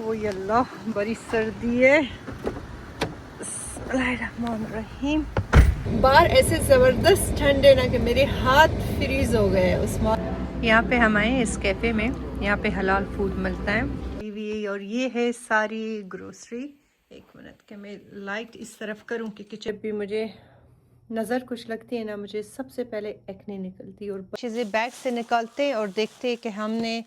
वो अल्लाह बड़ी सर्दी है। रहीम बाहर ऐसे ज़बरदस्त ठंड है ना कि मेरे हाथ फ्रीज हो गए उस यहाँ पे हम आए इस कैफ़े में, यहाँ पे हलाल फूड मिलता है। और ये है सारी ग्रोसरी। एक मिनट के मैं लाइट इस तरफ करूँ कि किचन भी मुझे नज़र कुछ लगती है ना, मुझे सबसे पहले एक्ने निकलती और चीज़ें बैग से निकालते और देखते कि हमने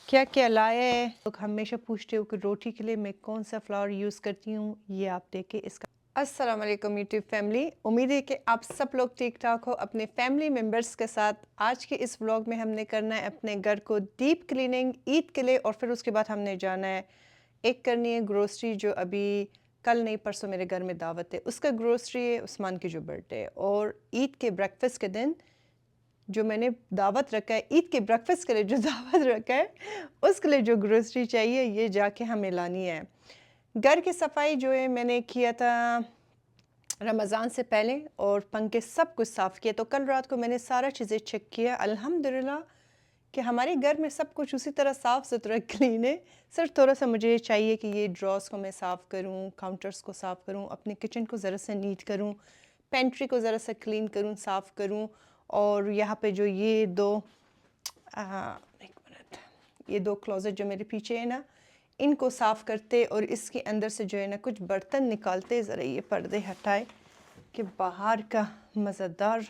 क्या क्या लाया है। लोग हमेशा पूछते हो कि रोटी के लिए मैं कौन सा फ्लावर यूज़ करती हूँ, ये आप देखें इसका। अस्सलाम वालेकुम यूट्यूब फैमिली, उम्मीद है कि आप सब लोग ठीक ठाक हो अपने फैमिली मेम्बर्स के साथ। आज के इस व्लॉग में हमने करना है अपने घर को डीप क्लीनिंग ईद के लिए, और फिर उसके बाद हमने जाना है एक करनी है ग्रोसरी, जो अभी कल नहीं परसों मेरे घर में दावत है, उसका ग्रोसरी है उस्मान की जो बर्थडे है। और ईद के ब्रेकफास्ट के दिन जो मैंने दावत रखा है, ईद के ब्रेकफास्ट के लिए जो दावत रखा है, उसके लिए जो ग्रोसरी चाहिए ये जाके हमें लानी है। घर की सफाई जो है मैंने किया था रमज़ान से पहले, और पंखे सब कुछ साफ़ किया। तो कल रात को मैंने सारा चीज़ें चेक किया, अल्हम्दुलिल्लाह कि हमारे घर में सब कुछ उसी तरह साफ़ सुथरा क्लीन है। सिर्फ थोड़ा सा मुझे चाहिए कि ये ड्रॉर्स को मैं साफ़ करूँ, काउंटर्स को साफ़ करूँ, अपने किचन को ज़रा सा नीट करूँ, पेंट्री को ज़रा सा क्लीन करूँ, साफ़ करूँ। और यहाँ पे जो ये दो एक मिनट, ये दो क्लोज़ेट जो मेरे पीछे है ना, इनको साफ़ करते और इसके अंदर से जो है ना कुछ बर्तन निकालते। ज़रा ये पर्दे हटाए कि बाहर का मज़ेदार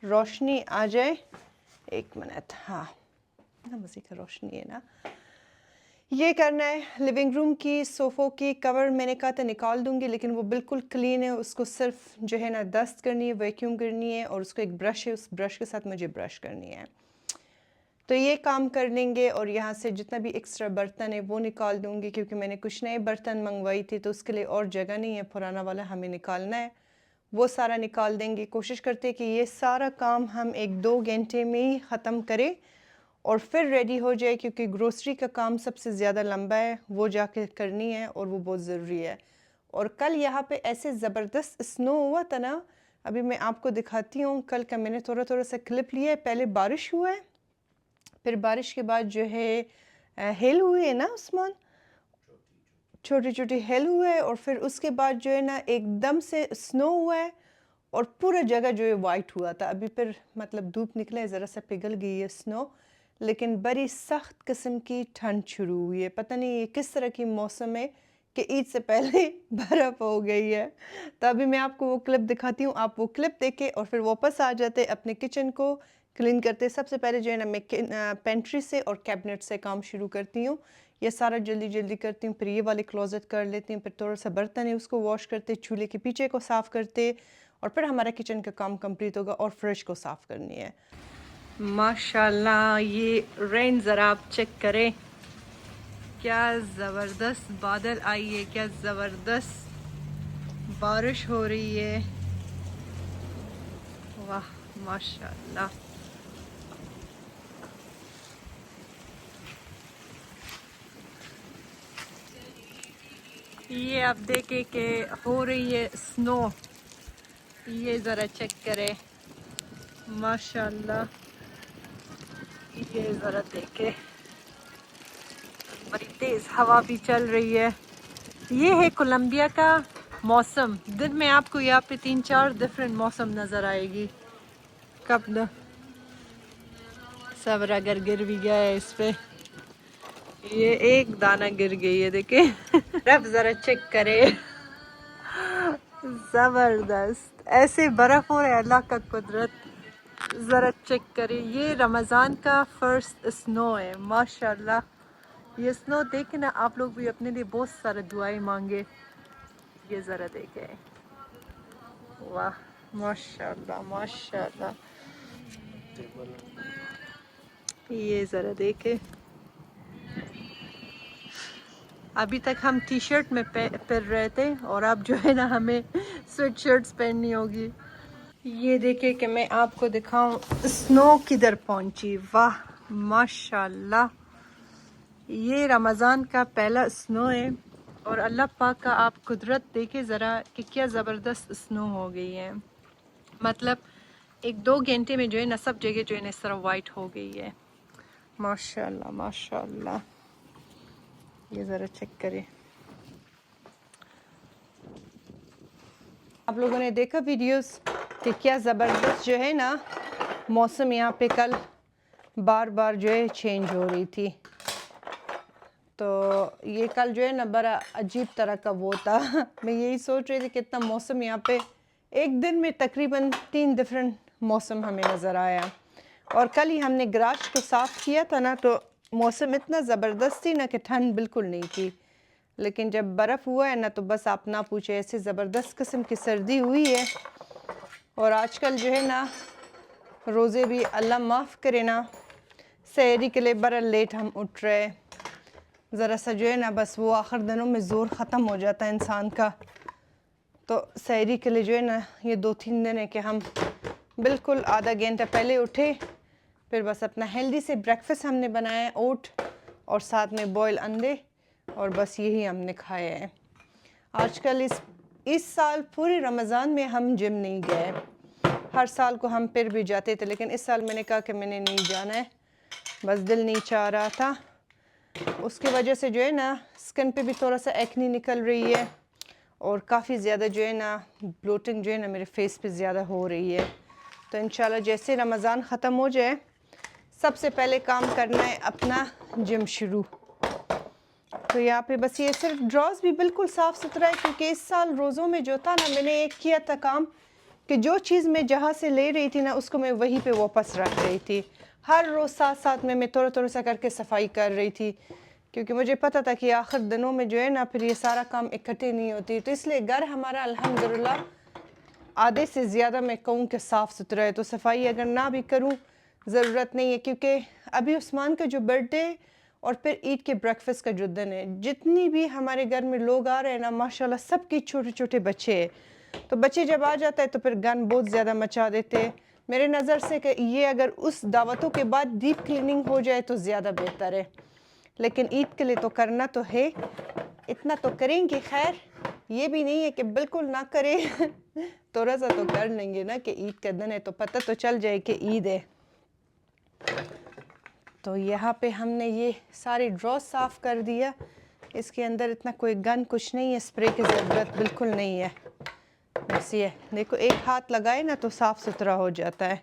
रोशनी आ जाए। एक मिनट, हाँ ना, मज़े का रोशनी है ना। ये करना है लिविंग रूम की सोफ़ों की कवर, मैंने कहा था निकाल दूंगी, लेकिन वो बिल्कुल क्लीन है, उसको सिर्फ जो है ना डस्ट करनी है, वैक्यूम करनी है, और उसको एक ब्रश है, उस ब्रश के साथ मुझे ब्रश करनी है। तो ये काम कर लेंगे, और यहाँ से जितना भी एक्स्ट्रा बर्तन है वो निकाल दूंगी, क्योंकि मैंने कुछ नए बर्तन मंगवाई थी तो उसके लिए और जगह नहीं है, पुराना वाला हमें निकालना है, वो सारा निकाल देंगे। कोशिश करते हैं कि ये सारा काम हम 1-2 घंटे में ही ख़त्म करें और फिर रेडी हो जाए, क्योंकि ग्रोसरी का काम सबसे ज़्यादा लंबा है, वो जाके करनी है और वो बहुत ज़रूरी है। और कल यहाँ पे ऐसे ज़बरदस्त स्नो हुआ था ना, अभी मैं आपको दिखाती हूँ। कल का मैंने थोड़ा थोड़ा सा क्लिप लिया है। पहले बारिश हुआ है, फिर बारिश के बाद जो है हेल हुई है ना उस्मान, छोटी छोटी हेल हुए है, और फिर उसके बाद जो है ना एकदम से स्नो हुआ है और पूरा जगह जो है वाइट हुआ था। अभी फिर मतलब धूप निकला है, ज़रा सा पिघल गई है स्नो, लेकिन बड़ी सख्त किस्म की ठंड शुरू हुई है। पता नहीं ये किस तरह की मौसम है कि ईद से पहले बर्फ़ हो गई है। तो अभी मैं आपको वो क्लिप दिखाती हूँ, आप वो क्लिप देखें और फिर वापस आ जाते अपने किचन को क्लीन करते। सबसे पहले जो है ना मैं पेंट्री से और कैबिनेट से काम शुरू करती हूँ। ये सारा जल्दी जल्दी करती हूँ, फिर ये वाले क्लोजेट कर लेती हूँ, फिर थोड़ा सा बर्तन है उसको वॉश करते, चूल्हे के पीछे को साफ़ करते, और फिर हमारा किचन का काम कंप्लीट होगा और फ्रिज को साफ़ करनी है। माशाल्लाह ये रेन ज़रा आप चेक करें, क्या ज़बरदस्त बादल आई है, क्या ज़बरदस्त बारिश हो रही है, वाह माशाल्लाह। ये आप देखें कि हो रही है स्नो, ये ज़रा चेक करें माशाल्लाह। ये ज़रा देखें, बड़ी तेज़ हवा भी चल रही है। ये है कोलंबिया का मौसम। दिन में आपको यहाँ पे 3-4 डिफरेंट मौसम नज़र आएगी। कब न सब अगर गिर भी गया है इस पे, ये एक दाना गिर गई है देखे। अब ज़रा चेक करें, ज़बरदस्त ऐसे बर्फ़ हो रहा है, अल्लाह का कुदरत। ज़रा चेक करें, ये रमज़ान का फर्स्ट स्नो है माशाल्लाह। ये स्नो देखे ना आप लोग भी अपने लिए बहुत सारा दुआएं मांगे। ये ज़रा देखें, वाह माशाल्लाह माशाल्लाह। ये ज़रा देखें, अभी तक हम टी शर्ट में पहन रहे थे और अब जो है ना हमें स्वेट शर्ट्स पहननी होगी। ये देखें कि मैं आपको दिखाऊं स्नो किधर पहुंची, वाह माशाल्लाह। ये रमज़ान का पहला स्नो है, और अल्लाह पाक का आप कुदरत देखे ज़रा कि क्या ज़बरदस्त स्नो हो गई है। मतलब 1-2 घंटे में जो है ना सब जगह जो है ना इस तरह वाइट हो गई है माशाल्लाह माशाल्लाह। ये ज़रा चेक करें। आप लोगों ने देखा वीडियोस कि क्या ज़बरदस्त जो है ना मौसम यहाँ पे कल बार बार जो है चेंज हो रही थी। तो ये कल जो है ना बड़ा अजीब तरह का वो था। मैं यही सोच रही थी कितना मौसम यहाँ पे एक दिन में तकरीबन 3 डिफरेंट मौसम हमें नज़र आया। और कल ही हमने गराज को साफ़ किया था ना, तो मौसम इतना ज़बरदस्त थी ना कि ठंड बिल्कुल नहीं थी। लेकिन जब बर्फ़ हुआ है ना तो बस आप ना पूछे, ऐसे ज़बरदस्त किस्म की सर्दी हुई है। और आजकल जो है ना रोज़े भी अल्लाह माफ़ करे ना, सहरी के लिए बड़ा लेट हम उठ रहे। ज़रा सा जो है ना बस वो आखिर दिनों में ज़ोर ख़त्म हो जाता है इंसान का। तो सहरी के लिए जो है ना ये 2-3 दिन है कि हम बिल्कुल आधा घंटा पहले उठे, फिर बस अपना हेल्दी से ब्रेकफास्ट हमने बनाया है, ओट और साथ में बॉयल अंडे, और बस यही हमने खाया है। आजकल इस साल पूरे रमज़ान में हम जिम नहीं गए। हर साल को हम फिर भी जाते थे, लेकिन इस साल मैंने कहा कि मैंने नहीं जाना है, बस दिल नहीं चाह रहा था। उसकी वजह से जो है ना स्किन पे भी थोड़ा सा एक्नी निकल रही है, और काफ़ी ज़्यादा जो है ना ब्लोटिंग जो है ना मेरे फेस पे ज़्यादा हो रही है। तो इंशाल्लाह जैसे रमज़ान ख़त्म हो जाए सबसे पहले काम करना है अपना जिम शुरू। तो यहाँ पे बस ये सिर्फ ड्रॉज भी बिल्कुल साफ़ सुथरा है, क्योंकि इस साल रोज़ों में जो था ना मैंने एक किया था काम कि जो चीज़ मैं जहाँ से ले रही थी ना उसको मैं वहीं पे वापस रख रही थी। हर रोज़ साथ साथ में मैं थोड़ा थोड़ा सा करके सफाई कर रही थी, क्योंकि मुझे पता था कि आखिर दिनों में जो है ना फिर ये सारा काम इकट्ठे नहीं होती। तो इसलिए घर हमारा अल्हम्दुलिल्लाह आधे से ज़्यादा मैं कहूँ कि साफ़ सुथरा है। तो सफाई अगर ना भी करूँ ज़रूरत नहीं है, क्योंकि अभी उस्मान का जो बर्थडे और फिर ईद के ब्रेकफास्ट का जो दिन है, जितनी भी हमारे घर में लोग आ रहे हैं ना माशाल्लाह सबके छोटे छोटे बच्चे हैं। तो बच्चे जब आ जाता है तो फिर गन बहुत ज़्यादा मचा देते हैं। मेरे नज़र से कि ये अगर उस दावतों के बाद डीप क्लीनिंग हो जाए तो ज़्यादा बेहतर है, लेकिन ईद के लिए तो करना तो है, इतना तो करेंगे। खैर ये भी नहीं है कि बिल्कुल ना करें थोड़ा सा तो कर लेंगे ना, कि ईद का दिन है तो पता तो चल जाए कि ईद है। तो यहाँ पे हमने ये सारी ड्रॉ साफ़ कर दिया। इसके अंदर इतना कोई गन कुछ नहीं है, स्प्रे की ज़रूरत बिल्कुल नहीं है। बस ये देखो एक हाथ लगाए ना तो साफ़ सुथरा हो जाता है।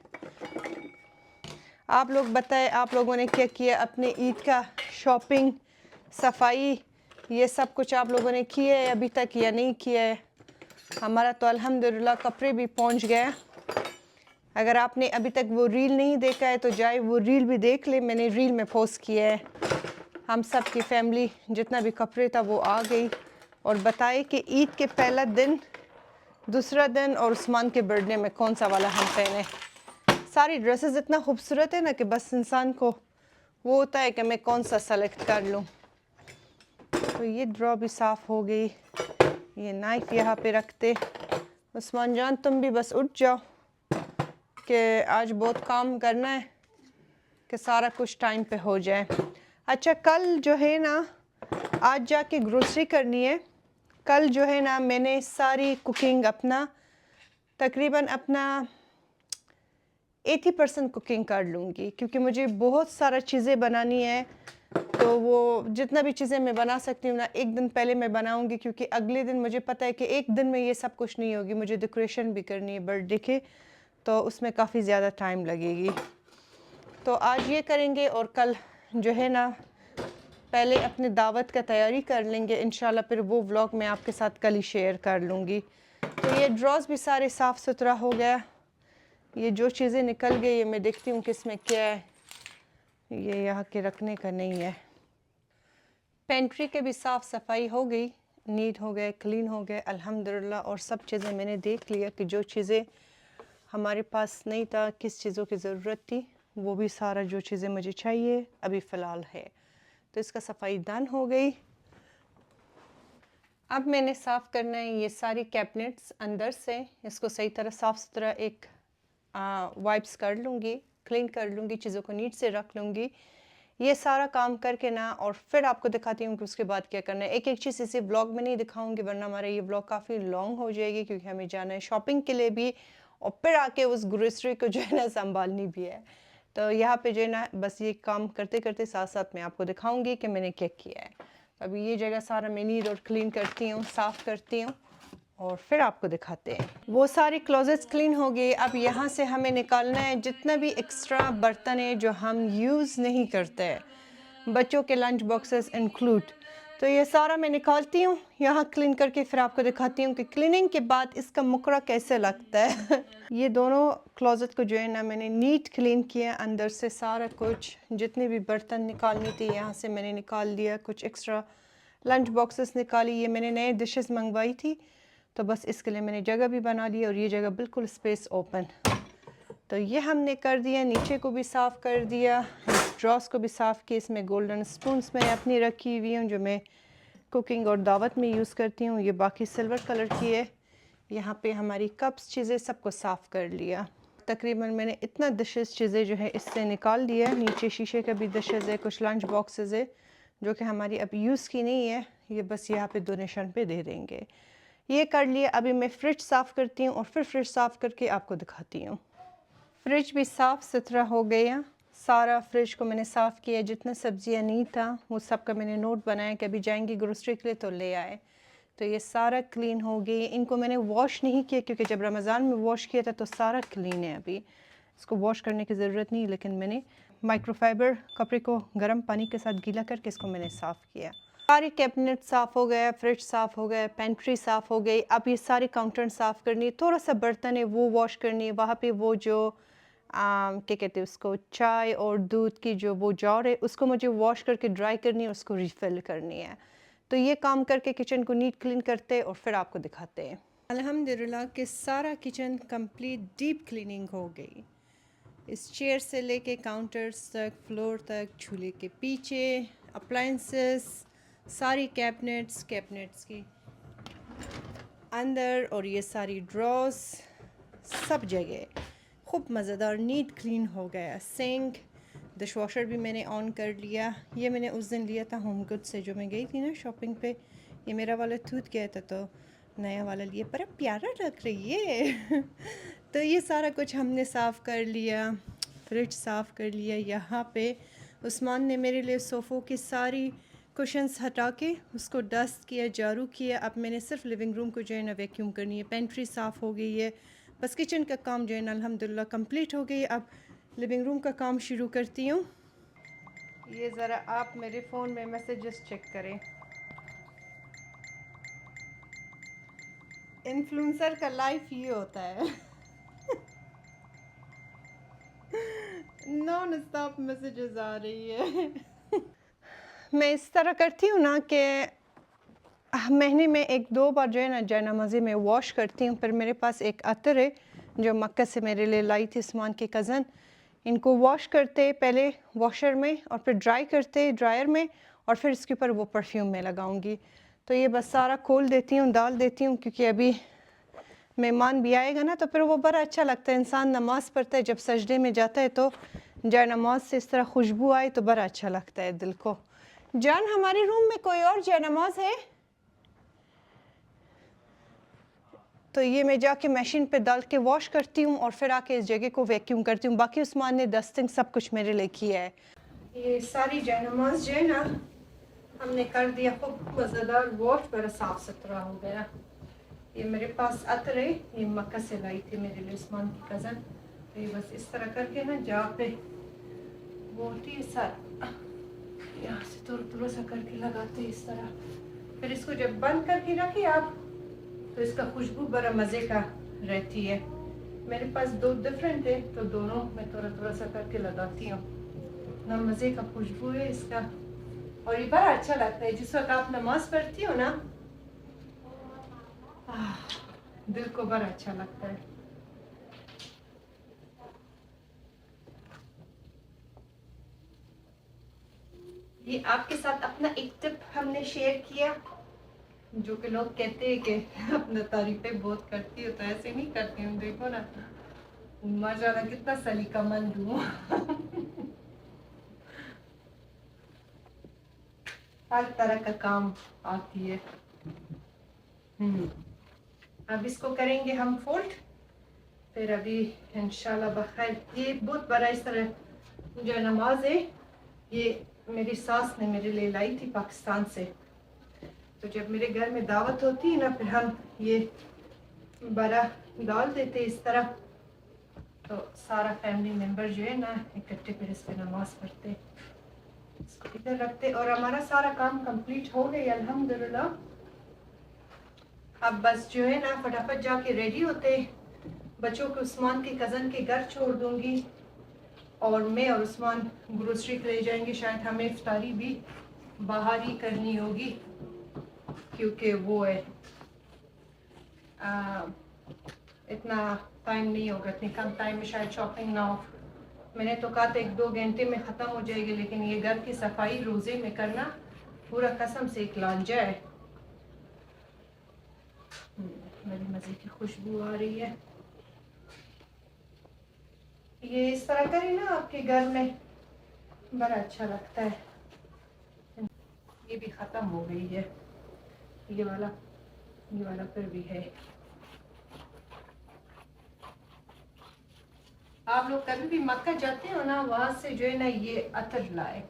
आप लोग बताएं आप लोगों ने क्या किया अपने ईद का शॉपिंग, सफाई, ये सब कुछ आप लोगों ने किया है अभी तक या नहीं किया है? हमारा तो अल्हम्दुलिल्लाह कपड़े भी पहुंच गए। अगर आपने अभी तक वो रील नहीं देखा है तो जाए वो रील भी देख ले, मैंने रील में पोस्ट किया है। हम सब की फैमिली जितना भी कपड़े था वो आ गई, और बताए कि ईद के पहला दिन, दूसरा दिन और उस्मान के बर्थडे में कौन सा वाला हम पहने। सारी ड्रेसेस इतना खूबसूरत है ना कि बस इंसान को वो होता है कि मैं कौन सा सेलेक्ट कर लूँ। तो ये ड्रॉ भी साफ़ हो गई। ये नाइफ़ यहाँ पे रखते। उस्मान जान तुम भी बस उठ जाओ कि आज बहुत काम करना है कि सारा कुछ टाइम पे हो जाए। अच्छा कल जो है ना आज जाके ग्रोसरी करनी है। कल जो है ना मैंने सारी कुकिंग अपना तकरीबन अपना 80% कुकिंग कर लूँगी, क्योंकि मुझे बहुत सारा चीज़ें बनानी है। तो वो जितना भी चीज़ें मैं बना सकती हूँ ना एक दिन पहले मैं बनाऊँगी, क्योंकि अगले दिन मुझे पता है कि एक दिन में ये सब कुछ नहीं होगी, मुझे डेकोरेशन भी करनी है बर्थडे के, तो उसमें काफ़ी ज़्यादा टाइम लगेगी। तो आज ये करेंगे और कल जो है ना पहले अपने दावत का तैयारी कर लेंगे इंशाल्लाह, फिर वो व्लॉग मैं आपके साथ कल ही शेयर कर लूँगी। तो ये ड्रॉज भी सारे साफ़ सुथरा हो गया। ये जो चीज़ें निकल गई है मैं देखती हूँ कि इसमें क्या है, ये यहाँ के रखने का नहीं है। पेंट्री के भी साफ़ सफाई हो गई, नीट हो गए, क्लीन हो गए अल्हम्दुलिल्लाह। और सब चीज़ें मैंने देख लिया कि जो चीज़ें हमारे पास नहीं था, किस चीज़ों की ज़रूरत थी, वो भी सारा जो चीज़ें मुझे चाहिए अभी फ़िलहाल है। तो इसका सफाई डन हो गई। अब मैंने साफ़ करना है ये सारी कैबिनेट्स अंदर से, इसको सही तरह साफ़ सुथरा एक वाइप्स कर लूँगी, क्लीन कर लूँगी, चीज़ों को नीट से रख लूँगी। ये सारा काम करके ना और फिर आपको दिखाती हूँ कि उसके बाद क्या करना है। एक एक चीज़ इसे ब्लॉग में नहीं दिखाऊंगी वरना हमारा ये ब्लॉग काफ़ी लॉन्ग हो जाएगी, क्योंकि हमें जाना है शॉपिंग के लिए भी और फिर आके उस ग्रोसरी को जो है ना संभालनी भी है। तो यहाँ पे जो है ना बस ये काम करते करते साथ साथ मैं आपको दिखाऊंगी कि मैंने क्या किया है। अभी ये जगह सारा मैं नीट और क्लीन करती हूँ, साफ़ करती हूँ और फिर आपको दिखाते हैं। वो सारी क्लोजेट्स क्लीन हो गए। अब यहाँ से हमें निकालना है जितना भी एक्स्ट्रा बर्तन है जो हम यूज़ नहीं करते हैं, बच्चों के लंच बॉक्सेस इंक्लूड। तो ये सारा मैं निकालती हूँ यहाँ क्लीन करके, फिर आपको दिखाती हूँ कि क्लीनिंग के बाद इसका मुकरा कैसे लगता है। ये दोनों क्लोजेट को जो है ना मैंने नीट क्लीन किया, अंदर से सारा कुछ जितने भी बर्तन निकालनी थी यहाँ से मैंने निकाल दिया। कुछ एक्स्ट्रा लंच बॉक्सेस निकाली। ये मैंने नए डिशेस मंगवाई थी तो बस इसके लिए मैंने जगह भी बना ली और ये जगह बिल्कुल स्पेस ओपन। तो ये हमने कर दिया। नीचे को भी साफ़ कर दिया, इस ड्रॉस को भी साफ़ किया। इसमें गोल्डन स्पून्स मैंने अपनी रखी हुई हूँ जो मैं कुकिंग और दावत में यूज़ करती हूँ। ये बाकी सिल्वर कलर की है। यहाँ पे हमारी कप्स चीज़ें सबको साफ़ कर लिया। तकरीबन मैंने इतना डिशेस चीज़ें जो है इससे निकाल दिया। नीचे शीशे का भी डिशेस है, कुछ लंच बॉक्सेस है जो कि हमारी अब यूज़ की नहीं है, ये बस यहाँ पे डोनेशन पे दे देंगे। ये कर लिया। अभी मैं फ्रिज साफ़ करती हूँ और फिर फ्रिज साफ़ करके आपको दिखाती हूँ। फ्रिज भी साफ़ सुथरा हो गया। सारा फ्रिज को मैंने साफ़ किया, जितना सब्जियां नहीं था वो सब का मैंने नोट बनाया कि अभी जाएंगी ग्रोसरी के लिए तो ले आए। तो ये सारा क्लीन हो गई। इनको मैंने वॉश नहीं किया क्योंकि जब रमज़ान में वॉश किया था तो सारा क्लीन है। अभी इसको वॉश करने की ज़रूरत नहीं, लेकिन मैंने माइक्रोफाइबर कपड़े को गर्म पानी के साथ गीला करके इसको मैंने साफ़ किया। सारे कैबिनेट साफ़ हो गया, फ्रिज साफ़ हो गया, पेंट्री साफ़ हो गई। अब ये सारी काउंटर साफ़ करनी है। थोड़ा सा बर्तन है वो वॉश करनी है। वहाँ पे वो जो क्या कहते हैं उसको, चाय और दूध की जो वो जार है उसको मुझे वॉश करके ड्राई करनी है, उसको रिफ़िल करनी है। तो ये काम करके किचन को नीट क्लीन करते और फिर आपको दिखाते हैं। अल्हम्दुलिल्लाह कि सारा किचन कंप्लीट डीप क्लीनिंग हो गई। इस चेयर से लेके काउंटर्स तक, फ्लोर तक, चूल्हे के पीछे, अप्लायंसेस, सारी कैबिनेट्स की अंदर और ये सारी ड्रॉर्स, सब जगह खूब मज़ेदार नीट क्लीन हो गया। सिंक, डिशवॉशर भी मैंने ऑन कर लिया। ये मैंने उस दिन लिया था होम गुड से, जो मैं गई थी ना शॉपिंग पे। ये मेरा वाला टूट गया था तो नया वाला लिया, बड़ा प्यारा लग रही है। तो ये सारा कुछ हमने साफ़ कर लिया। फ्रिज साफ़ कर लिया। यहाँ पे उस्मान ने मेरे लिए सोफ़ों की सारी कुशन्स हटा के उसको डस्ट किया, झाड़ू किया। अब मैंने सिर्फ लिविंग रूम को जो है ना वैक्यूम करनी है। पेंट्री साफ़ हो गई है। बस किचन का काम जो है ना अल्हम्दुलिल्लाह कंप्लीट हो गई। अब लिविंग रूम का काम शुरू करती हूँ। ये ज़रा आप मेरे फ़ोन में मैसेजेस चेक करें। इन्फ्लुएंसर का लाइफ ये होता है। नॉन स्टॉप मैसेजेस आ रही है। मैं इस तरह करती हूँ ना कि महीने में 1-2 बार जो है ना जयनमाज़ी में वॉश करती हूँ। फिर मेरे पास एक अतर है जो मक्का से मेरे लिए लाई थी उस्मान के कज़न। इनको वॉश करते पहले वॉशर में और फिर ड्राई करते ड्रायर में और फिर इसके ऊपर वो परफ्यूम में लगाऊंगी। तो ये बस सारा खोल देती हूँ, डाल देती हूँ, क्योंकि अभी मेहमान भी आएगा ना तो फिर वो बड़ा अच्छा लगता है। इंसान नमाज़ पढ़ता है, जब सजदे में जाता है तो जयनमाज़ से इस तरह खुशबू आए तो बड़ा अच्छा लगता है दिल को। जान, हमारे रूम में कोई और जयनमाज़ है? तो ये मैं जाके मशीन पे डाल के वॉश करती हूँ और फिर आके इस जगह को वैक्यूम करती हूँ। बाकी उस्मान ने डस्टिंग सब कुछ मेरे लिए किया है। ये सारी जयनमाज़ जो है ना हमने कर दिया खूब मज़ेदार वॉश, बड़ा साफ़ सुथरा हो गया। ये मेरे पास अतर है, ये मक्का से लाई थी मेरे लिए उस्मान की कज़न। तो ये बस इस तरह करके ना जहाँ पे बोलती है सर, यहाँ से थोड़ा सा करके लगाते इस तरह। फिर इसको जब बंद करके रखिए आप तो इसका खुशबू बड़ा मज़े का रहती है। मेरे पास 2 डिफरेंट है तो दोनों मैं थोड़ा सा करके लगाती हूँ। ना मज़े का खुशबू है इसका और ये बड़ा अच्छा लगता है। जिस वक्त आप नमाज पढ़ती हो ना दिल को बड़ा अच्छा लगता है। ये आपके साथ अपना एक टिप हमने शेयर किया, जो कि लोग कहते हैं कि अपना तारीफें बहुत करती हो, तो ऐसे नहीं करती हूँ। देखो ना माशाल्लाह कितना सलीकामंद हूँ। हर तरह का काम आती है। अब इसको करेंगे हम फोल्ड, फिर अभी इंशाल्लाह बखैर। ये बहुत बड़ा इस तरह जो नमाज है, ये मेरी सास ने मेरे लिए लाई थी पाकिस्तान से। तो जब मेरे घर में दावत होती है ना, फिर हम ये बड़ा डाल देते इस तरह, तो सारा फैमिली मेंबर जो है ना इकट्ठे फिर इस पर नमाज पढ़ते, इसको इधर रखते। और हमारा सारा काम कंप्लीट हो गया अल्हम्दुलिल्लाह। अब बस जो है ना फटाफट जाके रेडी होते, बच्चों को उस्मान के कज़न के घर छोड़ दूंगी और मैं और उस्मान ग्रोसरी के ले जाएंगे। शायद हमें इफ्तारी भी बाहर ही करनी होगी क्योंकि वो है इतना टाइम नहीं होगा, इतने कम टाइम में शायद शॉपिंग ना हो। मैंने तो कहा था 1-2 घंटे में ख़त्म हो जाएगी, लेकिन ये घर की सफाई रोज़े में करना पूरा कसम से एक लांझा है। बड़ी मज़े की खुशबू आ रही है। ये इस तरह करें ना आपके घर में, बड़ा अच्छा लगता है। ये भी ख़त्म हो गई है, ये वाला फिर भी है। आप लोग कभी भी मक्का जाते हो ना, वहाँ से जो है ना ये अतर लाए,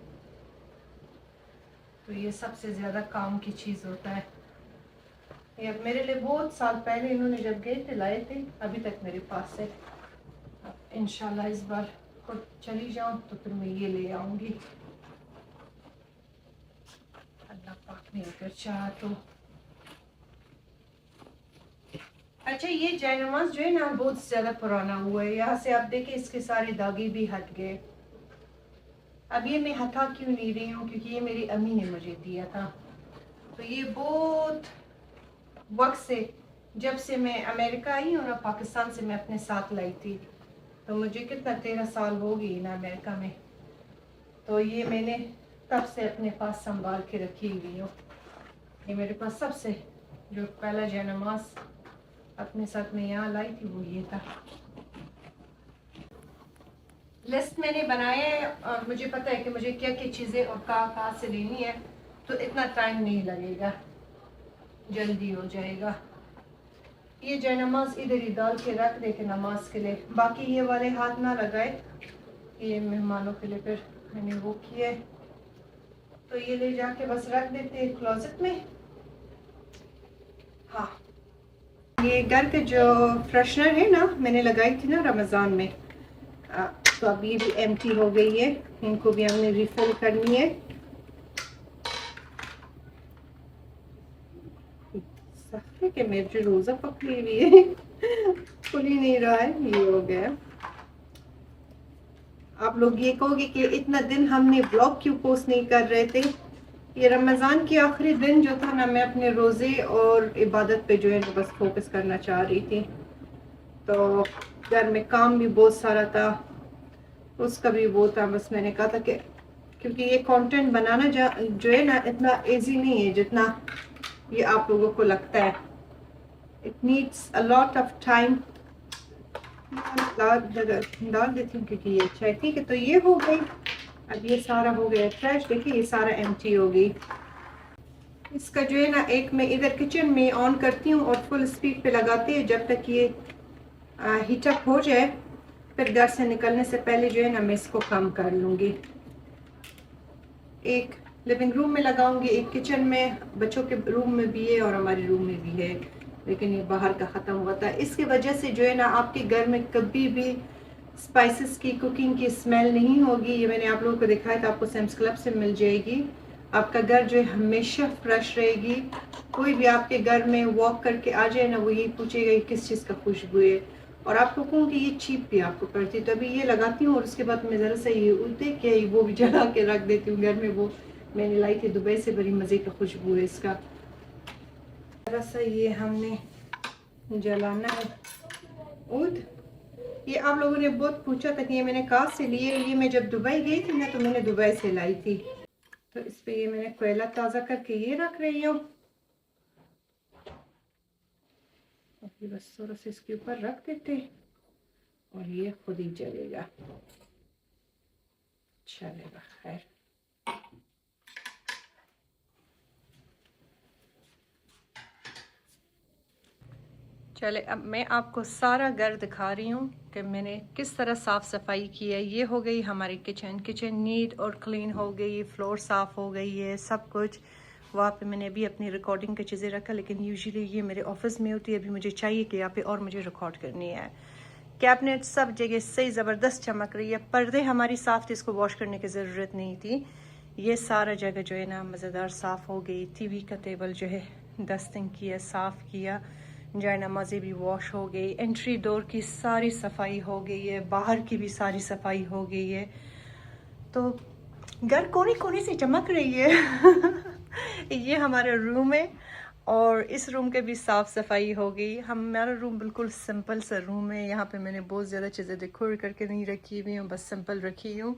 तो ये सबसे ज़्यादा काम की चीज़ होता है। ये मेरे लिए बहुत साल पहले इन्होंने जब गए थे लाए थे, अभी तक मेरे पास है। अब इंशाल्लाह इस बार खुद चली जाऊँ तो फिर मैं ये ले आऊँगी, अल्लाह पाक ने अगर चाहा तो। अच्छा, ये जयनमाज जो है ना बहुत ज़्यादा पुराना हुआ है। यहाँ से आप देखें इसके सारे दागे भी हट गए। अब ये मैं हटा क्यों नहीं रही हूँ, क्योंकि ये मेरी अम्मी ने मुझे दिया था। तो ये बहुत वक्त से, जब से मैं अमेरिका आई हूँ ना, पाकिस्तान से मैं अपने साथ लाई थी, तो मुझे कितना 13 साल हो गई ना अमेरिका में। तो ये मैंने तब से अपने पास संभाल के रखी हुई हूँ। ये मेरे पास सबसे जो पहला जयनमाज अपने साथ में यहाँ लाई थी वो ये था। लिस्ट मैंने बनाया है और मुझे पता है कि मुझे क्या क्या चीज़ें और कहाँ से लेनी है, तो इतना टाइम नहीं लगेगा, जल्दी हो जाएगा। ये जयनमाज इधर ही डाल के रख दे के नमाज के लिए, बाकी ये वाले हाथ ना लगाए, ये मेहमानों के लिए फिर मैंने वो किया। तो ये ले जाके बस रख देते हैं क्लोजेट में। हाँ, ये घर के जो फ्रेशनर है ना, मैंने लगाई थी ना रमज़ान में, तो अब ये भी एम्प्टी हो गई है, इनको भी हमने रिफिल करनी है। कि मेरे जो रोज़ा पकड़ी हुई है खुल ही नहीं रहा है, ये हो गया। आप लोग ये कहोगे कि इतना दिन हमने ब्लॉग क्यों पोस्ट नहीं कर रहे थे। ये रमज़ान के आखिरी दिन जो था ना, मैं अपने रोज़े और इबादत पे जो है बस फोकस करना चाह रही थी। तो घर में काम भी बहुत सारा था, उसका भी वो था। बस मैंने कहा था कि क्योंकि ये कंटेंट बनाना जो है ना इतना इजी नहीं है जितना ये आप लोगों को लगता है। It needs a lot of time. डाल देती हूँ क्योंकि ये अच्छा है। ठीक है, तो ये हो गई। अब ये सारा हो गया फ्रेश। देखिए ये सारा एम्प्टी हो गई। इसका जो है ना एक मैं इधर किचन में ऑन करती हूँ और फुल स्पीड पे लगाती है जब तक ये हीटअप हो जाए। फिर घर से निकलने से पहले जो है ना मैं इसको कम कर लूँगी। एक लिविंग रूम में लगाऊंगी, एक किचन में, बच्चों के रूम में भी है और हमारे रूम में भी है, लेकिन ये बाहर का ख़त्म हुआ था। इसकी वजह से जो है ना आपके घर में कभी भी स्पाइसेस की, कुकिंग की स्मेल नहीं होगी। ये मैंने आप लोगों को दिखाया था, आपको सैम्स क्लब से मिल जाएगी। आपका घर जो है हमेशा फ्रेश रहेगी। कोई भी आपके घर में वॉक करके आ जाए ना, वो यही पूछेगा कि किस चीज़ का खुशबू है। और आपको कहूँ कि ये चीप भी आपको पड़ती है। तो अभी ये लगाती हूँ और उसके बाद मैं ज़रा सा ये उल्टे क्या वो भी जला के रख देती हूँ घर में। वो मैंने लाई थी दुबई से, बड़ी मज़े का खुशबू है इसका। ज़रा सा ये हमने जलाना है ऊद। ये आप लोगों ने बहुत पूछा था कि ये मैंने कहाँ से लिए। ये मैं जब दुबई गई थी ना, तो मैंने दुबई से लाई थी। तो इस पे ये मैंने कोयला ताज़ा करके ये रख रही हूँ। बस थोड़ा सा इसके ऊपर रख देते और ये खुद ही जलेगा, चलेगा। खैर चले, अब मैं आपको सारा घर दिखा रही हूँ कि मैंने किस तरह साफ़ सफाई की है। ये हो गई हमारी किचन नीट और क्लीन हो गई, फ्लोर साफ़ हो गई है, सब कुछ। वहाँ पे मैंने अभी अपनी रिकॉर्डिंग की चीज़ें रखा, लेकिन यूजुअली ये मेरे ऑफिस में होती है। अभी मुझे चाहिए कि यहाँ पे और मुझे रिकॉर्ड करनी है। कैबिनेट सब जगह सही ज़बरदस्त चमक रही है। पर्दे हमारी साफ़ थी, इसको वॉश करने की ज़रूरत नहीं थी। ये सारा जगह जो है ना मज़ेदार साफ़ हो गई। टीवी का टेबल जो है डस्टिंग किया, साफ़ किया। जाए नमाज़ें भी वॉश हो गई। एंट्री डोर की सारी सफाई हो गई है, बाहर की भी सारी सफाई हो गई है। तो घर कोने कोने से चमक रही है। ये हमारा रूम है और इस रूम के भी साफ़ सफाई हो गई। हमारा रूम बिल्कुल सिंपल सा रूम है। यहाँ पे मैंने बहुत ज़्यादा चीज़ें डेकोर करके नहीं रखी हुई हूँ, बस सिंपल रखी हूँ।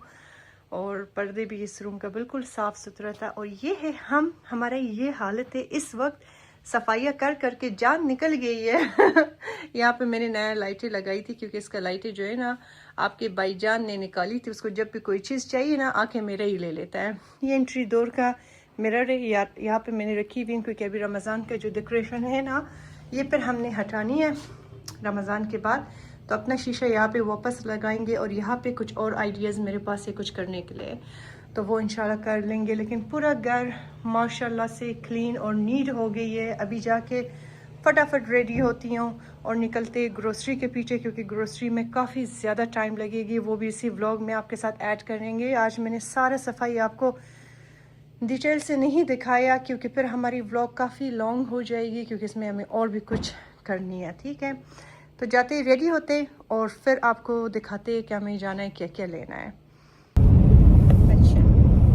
और पर्दे भी इस रूम का बिल्कुल साफ़ सुथरा था। और ये है हमारा ये हालत है इस वक्त। सफाइयाँ कर करके जान निकल गई है। यहाँ पे मैंने नया लाइटें लगाई थी, क्योंकि इसका लाइटें जो है ना आपके भाईजान ने निकाली थी। उसको जब भी कोई चीज़ चाहिए ना आके मेरा ही ले लेता है। ये एंट्री डोर का मिरर है, यहाँ पे मैंने रखी हुई, क्योंकि अभी रमज़ान का जो डेकोरेशन है ना ये फिर हमने हटानी है रमज़ान के बाद। तो अपना शीशा यहाँ पे वापस लगाएंगे। और यहाँ पे कुछ और आइडियाज़ मेरे पास है कुछ करने के लिए, तो वो इंशाल्लाह कर लेंगे। लेकिन पूरा घर माशाल्लाह से क्लीन और नीट हो गई है। अभी जाके फटाफट रेडी होती हूँ और निकलते ग्रोसरी के पीछे, क्योंकि ग्रोसरी में काफ़ी ज़्यादा टाइम लगेगी। वो भी इसी व्लॉग में आपके साथ ऐड करेंगे। आज मैंने सारा सफाई आपको डिटेल से नहीं दिखाया, क्योंकि फिर हमारी व्लॉग काफ़ी लॉन्ग हो जाएगी, क्योंकि इसमें हमें और भी कुछ करनी है। ठीक है, तो जाते ही रेडी होते और फिर आपको दिखाते क्या हमें जाना है, क्या क्या लेना है।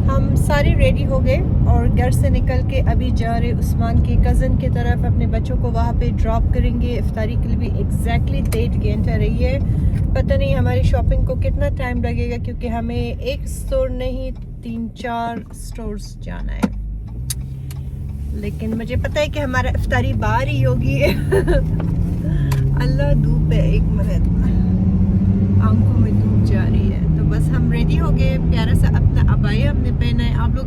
हम सारे रेडी हो गए और घर से निकल के अभी जा रहे उस्मान की कज़न की तरफ। अपने बच्चों को वहाँ पे ड्रॉप करेंगे। इफ्तारी के लिए भी एग्जैक्टली 1.5 घंटा रही है। पता नहीं हमारी शॉपिंग को कितना टाइम लगेगा, क्योंकि हमें एक स्टोर नहीं 3-4 स्टोर्स जाना है। लेकिन मुझे पता है कि हमारा इफ्तारी बाहर ही होगी। अल्लाह धूप है, 1 मिनट आंखों में धूप जा रही है। तो बस हम रेडी हो गए। प्यारा सा अपना अबाया हमने पहना है। आप लोग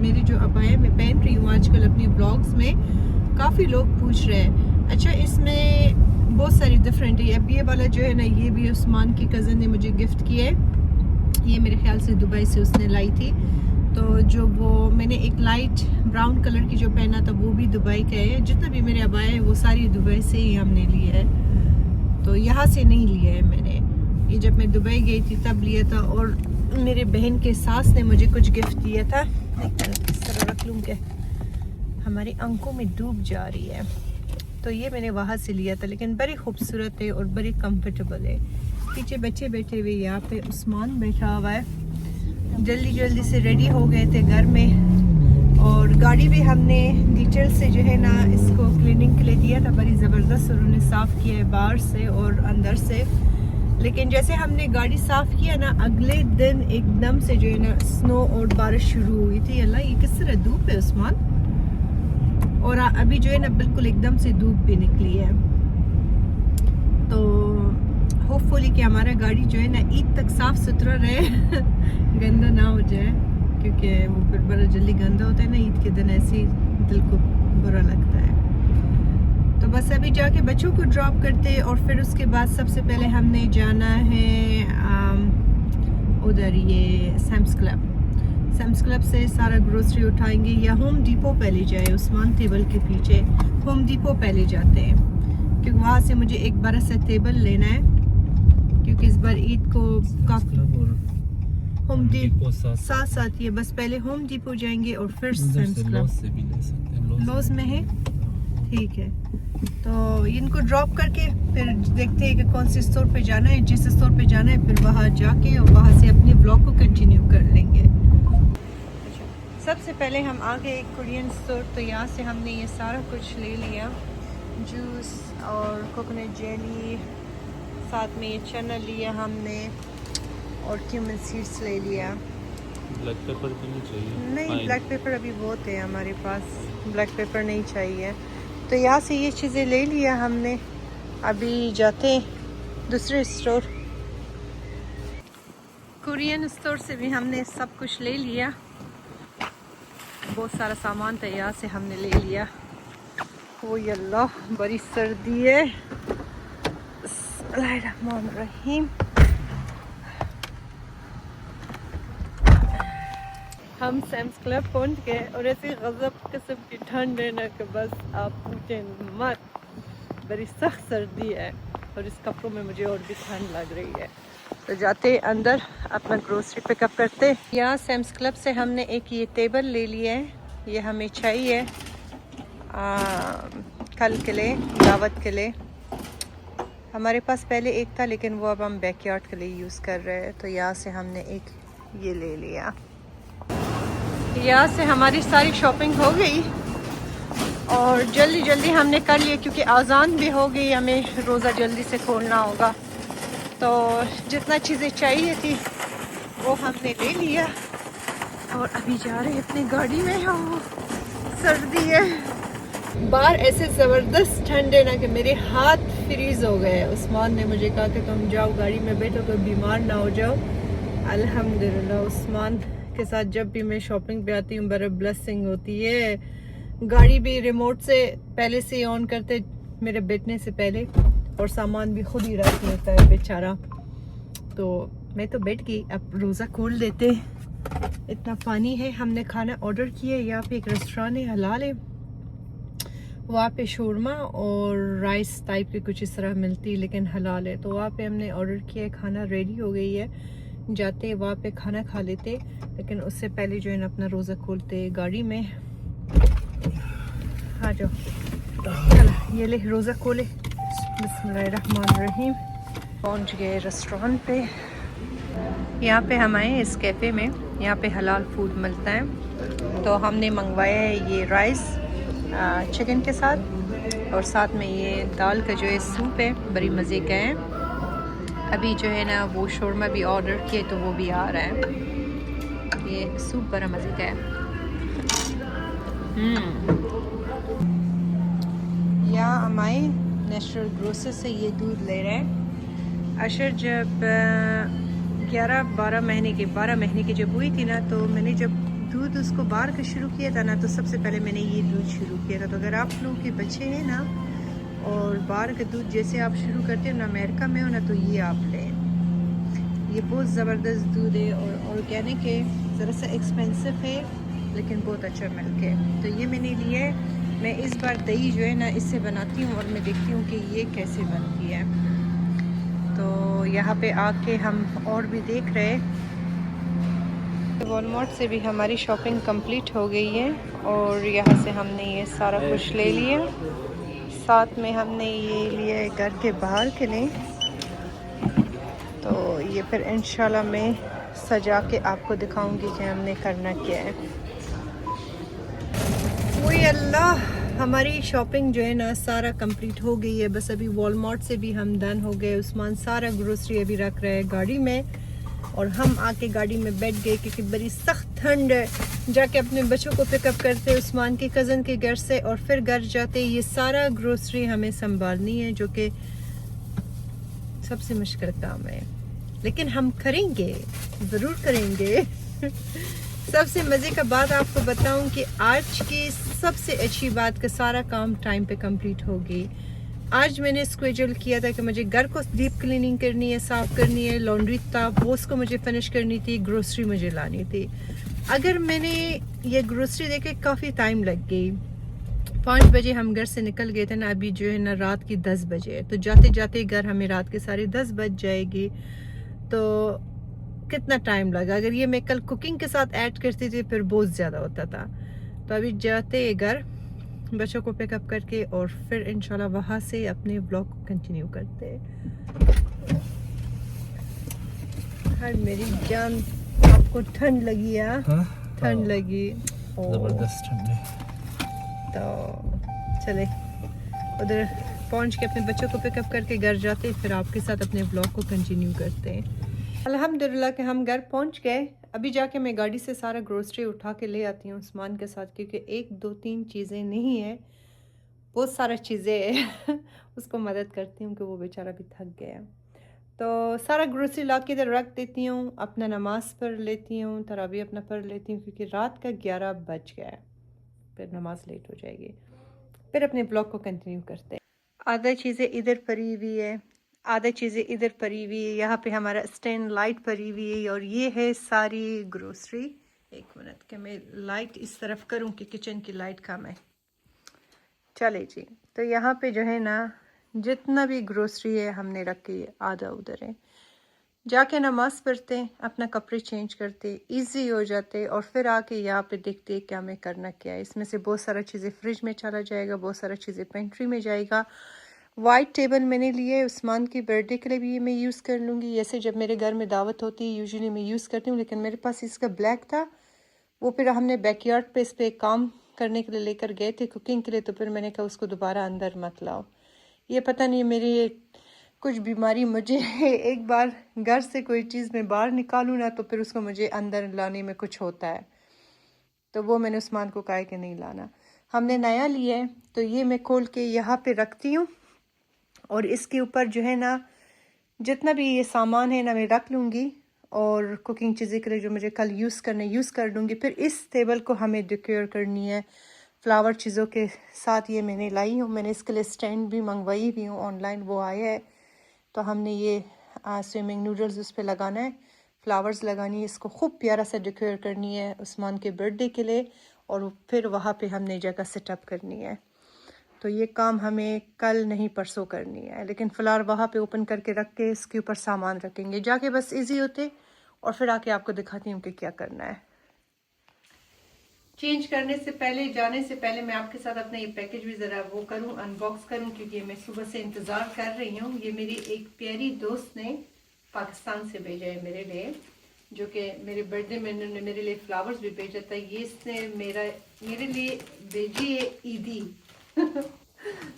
मेरी जो अबाया मैं पहन रही हूँ आजकल अपनी ब्लॉग्स में, काफ़ी लोग पूछ रहे हैं। अच्छा, इसमें बहुत सारी डिफरेंट है। अब ये वाला जो है ना ये भी उस्मान की कज़न ने मुझे गिफ्ट किया है। ये मेरे ख्याल से दुबई से उसने लाई थी। तो जो वो मैंने एक लाइट ब्राउन कलर की जो पहना था वो भी दुबई का है। जितना भी मेरे अबाया है वो सारी दुबई से ही हमने लिया है, तो यहाँ से नहीं लिया है मैंने। ये जब मैं दुबई गई थी तब लिया था। और मेरे बहन के सास ने मुझे कुछ गिफ्ट दिया था। इस तरह रख लूँ कि हमारी आंखों में डूब जा रही है। तो ये मैंने वहाँ से लिया था, लेकिन बड़ी खूबसूरत है और बड़ी कंफर्टेबल है। पीछे बच्चे बैठे हुए, यहाँ पे उस्मान बैठा हुआ है। जल्दी जल्दी से रेडी हो गए थे घर में। और गाड़ी भी हमने डिटेल से जो है ना इसको क्लीनिंग के लिए दिया था। बड़ी ज़बरदस्त उन्होंने साफ़ किया है बाहर से और अंदर से। लेकिन जैसे हमने गाड़ी साफ़ किया ना अगले दिन एकदम से जो है ना स्नो और बारिश शुरू हुई थी। अल्लाह, ये किस तरह धूप है उस्मान। और अभी जो है ना बिल्कुल एकदम से धूप भी निकली है। तो होपफुली कि हमारा गाड़ी जो है ना ईद तक साफ़ सुथरा रहे। गंदा ना हो जाए, क्योंकि वो फिर बड़ा जल्दी गंदा होता है ना ईद के दिन, ऐसे ही दिल को बुरा लगता है। तो बस अभी जाके बच्चों को ड्रॉप करते और फिर उसके बाद सबसे पहले हमने जाना है उधर ये सैम्स क्लब से सारा ग्रोसरी उठाएंगे, या होम डिपो पहले जाए। उस्मान टेबल के पीछे होम डिपो पहले जाते हैं, क्योंकि वहाँ से मुझे एक बड़ा सा टेबल लेना है, क्योंकि इस बार ईद को होम डिपो साथ साथ ही है। बस पहले होम डिपो जाएंगे और फिर सैम्स क्लब। लॉस में है, ठीक है। तो इनको ड्रॉप करके फिर देखते हैं कि कौन से स्टोर पे जाना है। जिस स्टोर पे जाना है फिर वहाँ जाके और वहाँ से अपने ब्लॉग को कंटिन्यू कर लेंगे। सबसे पहले हम आ गए एक कोरियन स्टोर। तो यहाँ से हमने ये सारा कुछ ले लिया, जूस और कोकोनट जेली, साथ में ये चना लिया हमने और क्यूमिन सीड्स ले लिया। ब्लैक पेपर तो नहीं चाहिए? नहीं, ब्लैक पेपर अभी बहुत है हमारे पास, ब्लैक पेपर नहीं चाहिए। तो यहाँ से ये चीज़ें ले लिया हमने। अभी जाते हैं दूसरे स्टोर। कोरियन स्टोर से भी हमने सब कुछ ले लिया, बहुत सारा सामान था यहाँ से हमने ले लिया। ओ अल्लाह, बड़ी सर्दी है। बिस्मिल्लाहिर्रहमानिर्रहीम। हम सैम्स क्लब पहुंच गए और ऐसी गजब किस्म की ठंड है ना कि बस आप पूछें मत। बड़ी सख्त सर्दी है और इस कपड़ों में मुझे और भी ठंड लग रही है। तो जाते अंदर अपना ग्रोसरी पिकअप करते। यहाँ सैम्स क्लब से हमने एक ये टेबल ले लिया है, ये हमें चाहिए कल के लिए, दावत के लिए। हमारे पास पहले एक था लेकिन वो अब हम बैकयार्ड के लिए यूज़ कर रहे हैं, तो यहाँ से हमने एक ये ले लिया। यहाँ से हमारी सारी शॉपिंग हो गई और जल्दी जल्दी हमने कर लिया क्योंकि आज़ान भी हो गई, हमें रोज़ा जल्दी से खोलना होगा। तो जितना चीज़ें चाहिए थी वो हमने ले लिया और अभी जा रहे हैं अपनी गाड़ी में। हो सर्दी है बाहर, ऐसे ज़बरदस्त ठंड है ना कि मेरे हाथ फ्रीज़ हो गए। उस्मान ने मुझे कहा कि तुम जाओ गाड़ी में बैठो, कोई बीमार ना हो जाओ। अल्हम्दुलिल्लाह उस्मान के साथ जब भी मैं शॉपिंग पे आती हूँ बड़ा ब्लेसिंग होती है। गाड़ी भी रिमोट से पहले से ही ऑन करते मेरे बैठने से पहले, और सामान भी खुद ही रख लेता है बेचारा। तो मैं तो बैठ गई, अब रोज़ा खोल देते। इतना पानी है। हमने खाना ऑर्डर किया, यहाँ पे एक रेस्टोरेंट है, हलाल है, वहाँ पे शोरमा और राइस टाइप की कुछ इस तरह मिलती है लेकिन हलाल है। तो वहाँ पे हमने ऑर्डर किया, खाना रेडी हो गई है, जाते वहाँ पे खाना खा लेते। लेकिन उससे पहले जो है ना अपना रोज़ा खोलते गाड़ी में। आ जाओ, चलो ये ले रोज़ा खोले। बिस्मिल्लाहिर्रहमानिर्रहीम। पहुँच गए रेस्टोरेंट पे। यहाँ पे हम आए इस कैफ़े में, यहाँ पे हलाल फूड मिलता है। तो हमने मंगवाया है ये राइस चिकन के साथ, और साथ में ये दाल का जो है सूप है, बड़ी मज़े का है। अभी जो है ना वो शोरमा भी ऑर्डर किए तो वो भी आ रहा है। ये सूप बड़ा मज़े का है। यहाँ हम आए नेचुरल ग्रोसर से ये दूध ले रहे हैं। अशर जब 12 महीने की जब हुई थी ना, तो मैंने जब दूध उसको बाहर का शुरू किया था ना, तो सबसे पहले मैंने ये दूध शुरू किया था। तो अगर आप लोगों के बच्चे हैं ना और बाहर का दूध जैसे आप शुरू करते हो ना, अमेरिका में हो ना, तो ये आप लें। ये बहुत ज़बरदस्त दूध है और ऑर्गेनिक है, ज़रा सा एक्सपेंसिव है लेकिन बहुत अच्छा मिल्क है। तो ये मैंने लिया है। मैं इस बार दही जो है ना इससे बनाती हूँ और मैं देखती हूँ कि ये कैसे बनती है। तो यहाँ पे आके हम और भी देख रहे हैं। वॉलमार्ट से भी हमारी शॉपिंग कंप्लीट हो गई है और यहाँ से हमने ये सारा कुछ ले लिया। साथ में हमने ये लिया है घर के बाहर के लिए। तो ये फिर इंशाल्लाह मैं सजा के आपको दिखाऊंगी कि हमने करना क्या है। वही अल्लाह, हमारी शॉपिंग जो है ना सारा कंप्लीट हो गई है। बस अभी वॉलमार्ट से भी हम डन हो गए। उस्मान सारा ग्रोसरी अभी रख रहे हैं गाड़ी में और हम आके गाड़ी में बैठ गए क्योंकि बड़ी सख्त ठंड है। जाके अपने बच्चों को पिकअप करते उस्मान के कज़न के घर से और फिर घर जाते ये सारा ग्रोसरी हमें संभालनी है, जो कि सबसे मुश्किल काम है, लेकिन हम करेंगे, ज़रूर करेंगे। सबसे मज़े का बात आपको बताऊं कि आज की सबसे अच्छी बात का सारा काम टाइम पे कंप्लीट होगी। आज मैंने स्केड्यूल किया था कि मुझे घर को डीप क्लीनिंग करनी है, साफ़ करनी है, लॉन्ड्री था वो उसको मुझे फिनिश करनी थी, ग्रोसरी मुझे लानी थी। अगर मैंने ये ग्रोसरी देके काफ़ी टाइम लग गई। 5 बजे हम घर से निकल गए थे ना, अभी जो है ना रात की 10 बजे है। तो जाते जाते घर हमें रात के साढ़े 10 बज जाएगी। तो कितना टाइम लगा। अगर ये मैं कल कुकिंग के साथ ऐड करती थी फिर बहुत ज़्यादा होता था। तो अभी जाते घर बच्चों को पिकअप करके और फिर इंशाल्लाह वहाँ से अपने व्लॉग को कंटिन्यू करते। हाय मेरी जान, आपको ठंड लगी है? ठंड लगी, जबरदस्त ठंड है। तो चले उधर पहुंच के अपने बच्चों को पिकअप करके घर जाते, फिर आपके साथ अपने व्लॉग को कंटिन्यू करते हैं। अल्हम्दुलिल्लाह कि हम घर पहुंच गए। अभी जाके मैं गाड़ी से सारा ग्रोसरी उठा के ले आती हूँ उस्मान के साथ, क्योंकि 1 2 3 चीज़ें नहीं है, बहुत सारा चीज़ें है। उसको मदद करती हूँ कि वो बेचारा भी थक गया। तो सारा ग्रोसरी ला के इधर रख देती हूँ, अपना नमाज़ पढ़ लेती हूँ, तरावी अपना पढ़ लेती हूँ क्योंकि रात का 11 बज गया है, फिर नमाज़ लेट हो जाएगी। फिर अपने ब्लॉग को कंटिन्यू करते हैं। आधा चीज़ें इधर पड़ी हुई है, आधा चीज़ें इधर पड़ी हुई है। यहाँ पे हमारा स्टैंड लाइट पड़ी हुई है और ये है सारी ग्रोसरी एक मिनट के मैं लाइट इस तरफ करूं कि किचन की लाइट कम है। चले जी, तो यहाँ पे जो है ना जितना भी ग्रोसरी है हमने रखी है आधा उधर है। जाके नमाज़ पढ़ते, अपना कपड़े चेंज करते, इजी हो जाते और फिर आके यहाँ पे देखते क्या मैं करना क्या है। इसमें से बहुत सारा चीज़ें फ्रिज में चला जाएगा, बहुत सारा चीज़ें पेंट्री में जाएगा। वाइट टेबल मैंने लिए उस्मान की बर्थडे के लिए भी मैं यूज़ कर लूँगी। ऐसे जब मेरे घर में दावत होती है यूजुअली मैं यूज़ करती हूँ, लेकिन मेरे पास इसका ब्लैक था, वो फिर हमने बैकयार्ड पे इस पे काम करने के लिए लेकर गए थे कुकिंग के लिए, तो फिर मैंने कहा उसको दोबारा अंदर मत लाओ। ये पता नहीं मेरी कुछ बीमारी मुझे एक बार घर से कोई चीज़ मैं बाहर निकालूँ ना तो फिर उसको मुझे अंदर लाने में कुछ होता है, तो वो मैंने उस्मान को कहा कि नहीं लाना। हमने नया लिया है तो ये मैं खोल के यहाँ पे रखती हूँ और इसके ऊपर जो है ना जितना भी ये सामान है ना मैं रख लूँगी और कुकिंग चीज़ें के लिए जो मुझे कल यूज़ कर लूँगी। फिर इस टेबल को हमें डेकोर करनी है फ्लावर चीज़ों के साथ। ये मैंने लाई हूँ, मैंने इसके लिए स्टैंड भी मंगवाई भी हूँ ऑनलाइन, वो आया है। तो हमने ये स्विमिंग नूडल्स उस पर लगाना है, फ्लावर्स लगानी है, इसको खूब प्यारा सा डेकोर करनी है उस्मान के बर्थडे के लिए और फिर वहाँ पे हमने जगह सेटअप करनी है। तो ये काम हमें कल नहीं परसों करनी है, लेकिन फ़िलहाल वहाँ पे ओपन करके रख के इसके ऊपर सामान रखेंगे जाके, बस इजी होते और फिर आके आपको दिखाती हूँ कि क्या करना है। चेंज करने से पहले, जाने से पहले मैं आपके साथ अपना ये पैकेज भी ज़रा वो करूँ, अनबॉक्स करूँ, क्योंकि मैं सुबह से इंतज़ार कर रही हूँ। ये मेरी एक प्यारी दोस्त ने पाकिस्तान से भेजा है मेरे लिए, जो कि मेरे बर्थडे में उन्होंने मेरे लिए फ्लावर्स भी भेजा था। ये इसने मेरे लिए भेजी है ईदी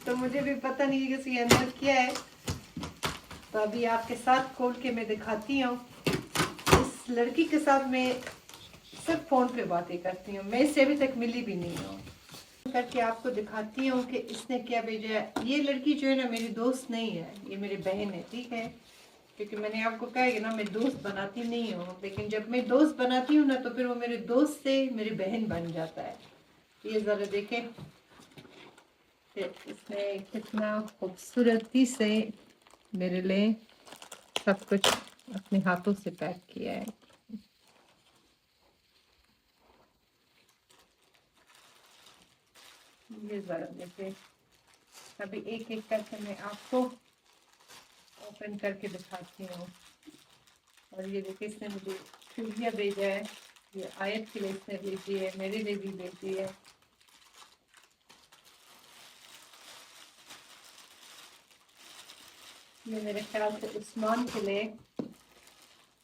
तो मुझे भी पता नहीं कि इसके अंदर क्या है, तो अभी आपके साथ खोल के मैं दिखाती हूँ। इस लड़की के साथ मैं सिर्फ फ़ोन पे बातें करती हूँ, मैं इससे अभी तक मिली भी नहीं हूँ। करके आपको दिखाती हूँ कि इसने क्या भेजा है। ये लड़की जो है ना मेरी दोस्त नहीं है, ये मेरी बहन है, ठीक है, क्योंकि मैंने आपको कहा है ना मैं दोस्त बनाती नहीं हूँ, लेकिन जब मैं दोस्त बनाती हूँ ना तो फिर वो मेरे दोस्त से मेरी बहन बन जाता है। ये ज़रा देखें कि इसने कितना खूबसूरती से मेरे लिए सब कुछ अपने हाथों से पैक किया है। ये ज़रा देखें, अभी एक एक करके मैं आपको ओपन करके दिखाती हूँ। और ये देखिए इसने मुझे चूड़ियाँ भेजा है, ये आयत के लिए इसने भेजी है, मेरे लिए भी भेजी है। ये मेरे ख्याल से उस्मान के लिए,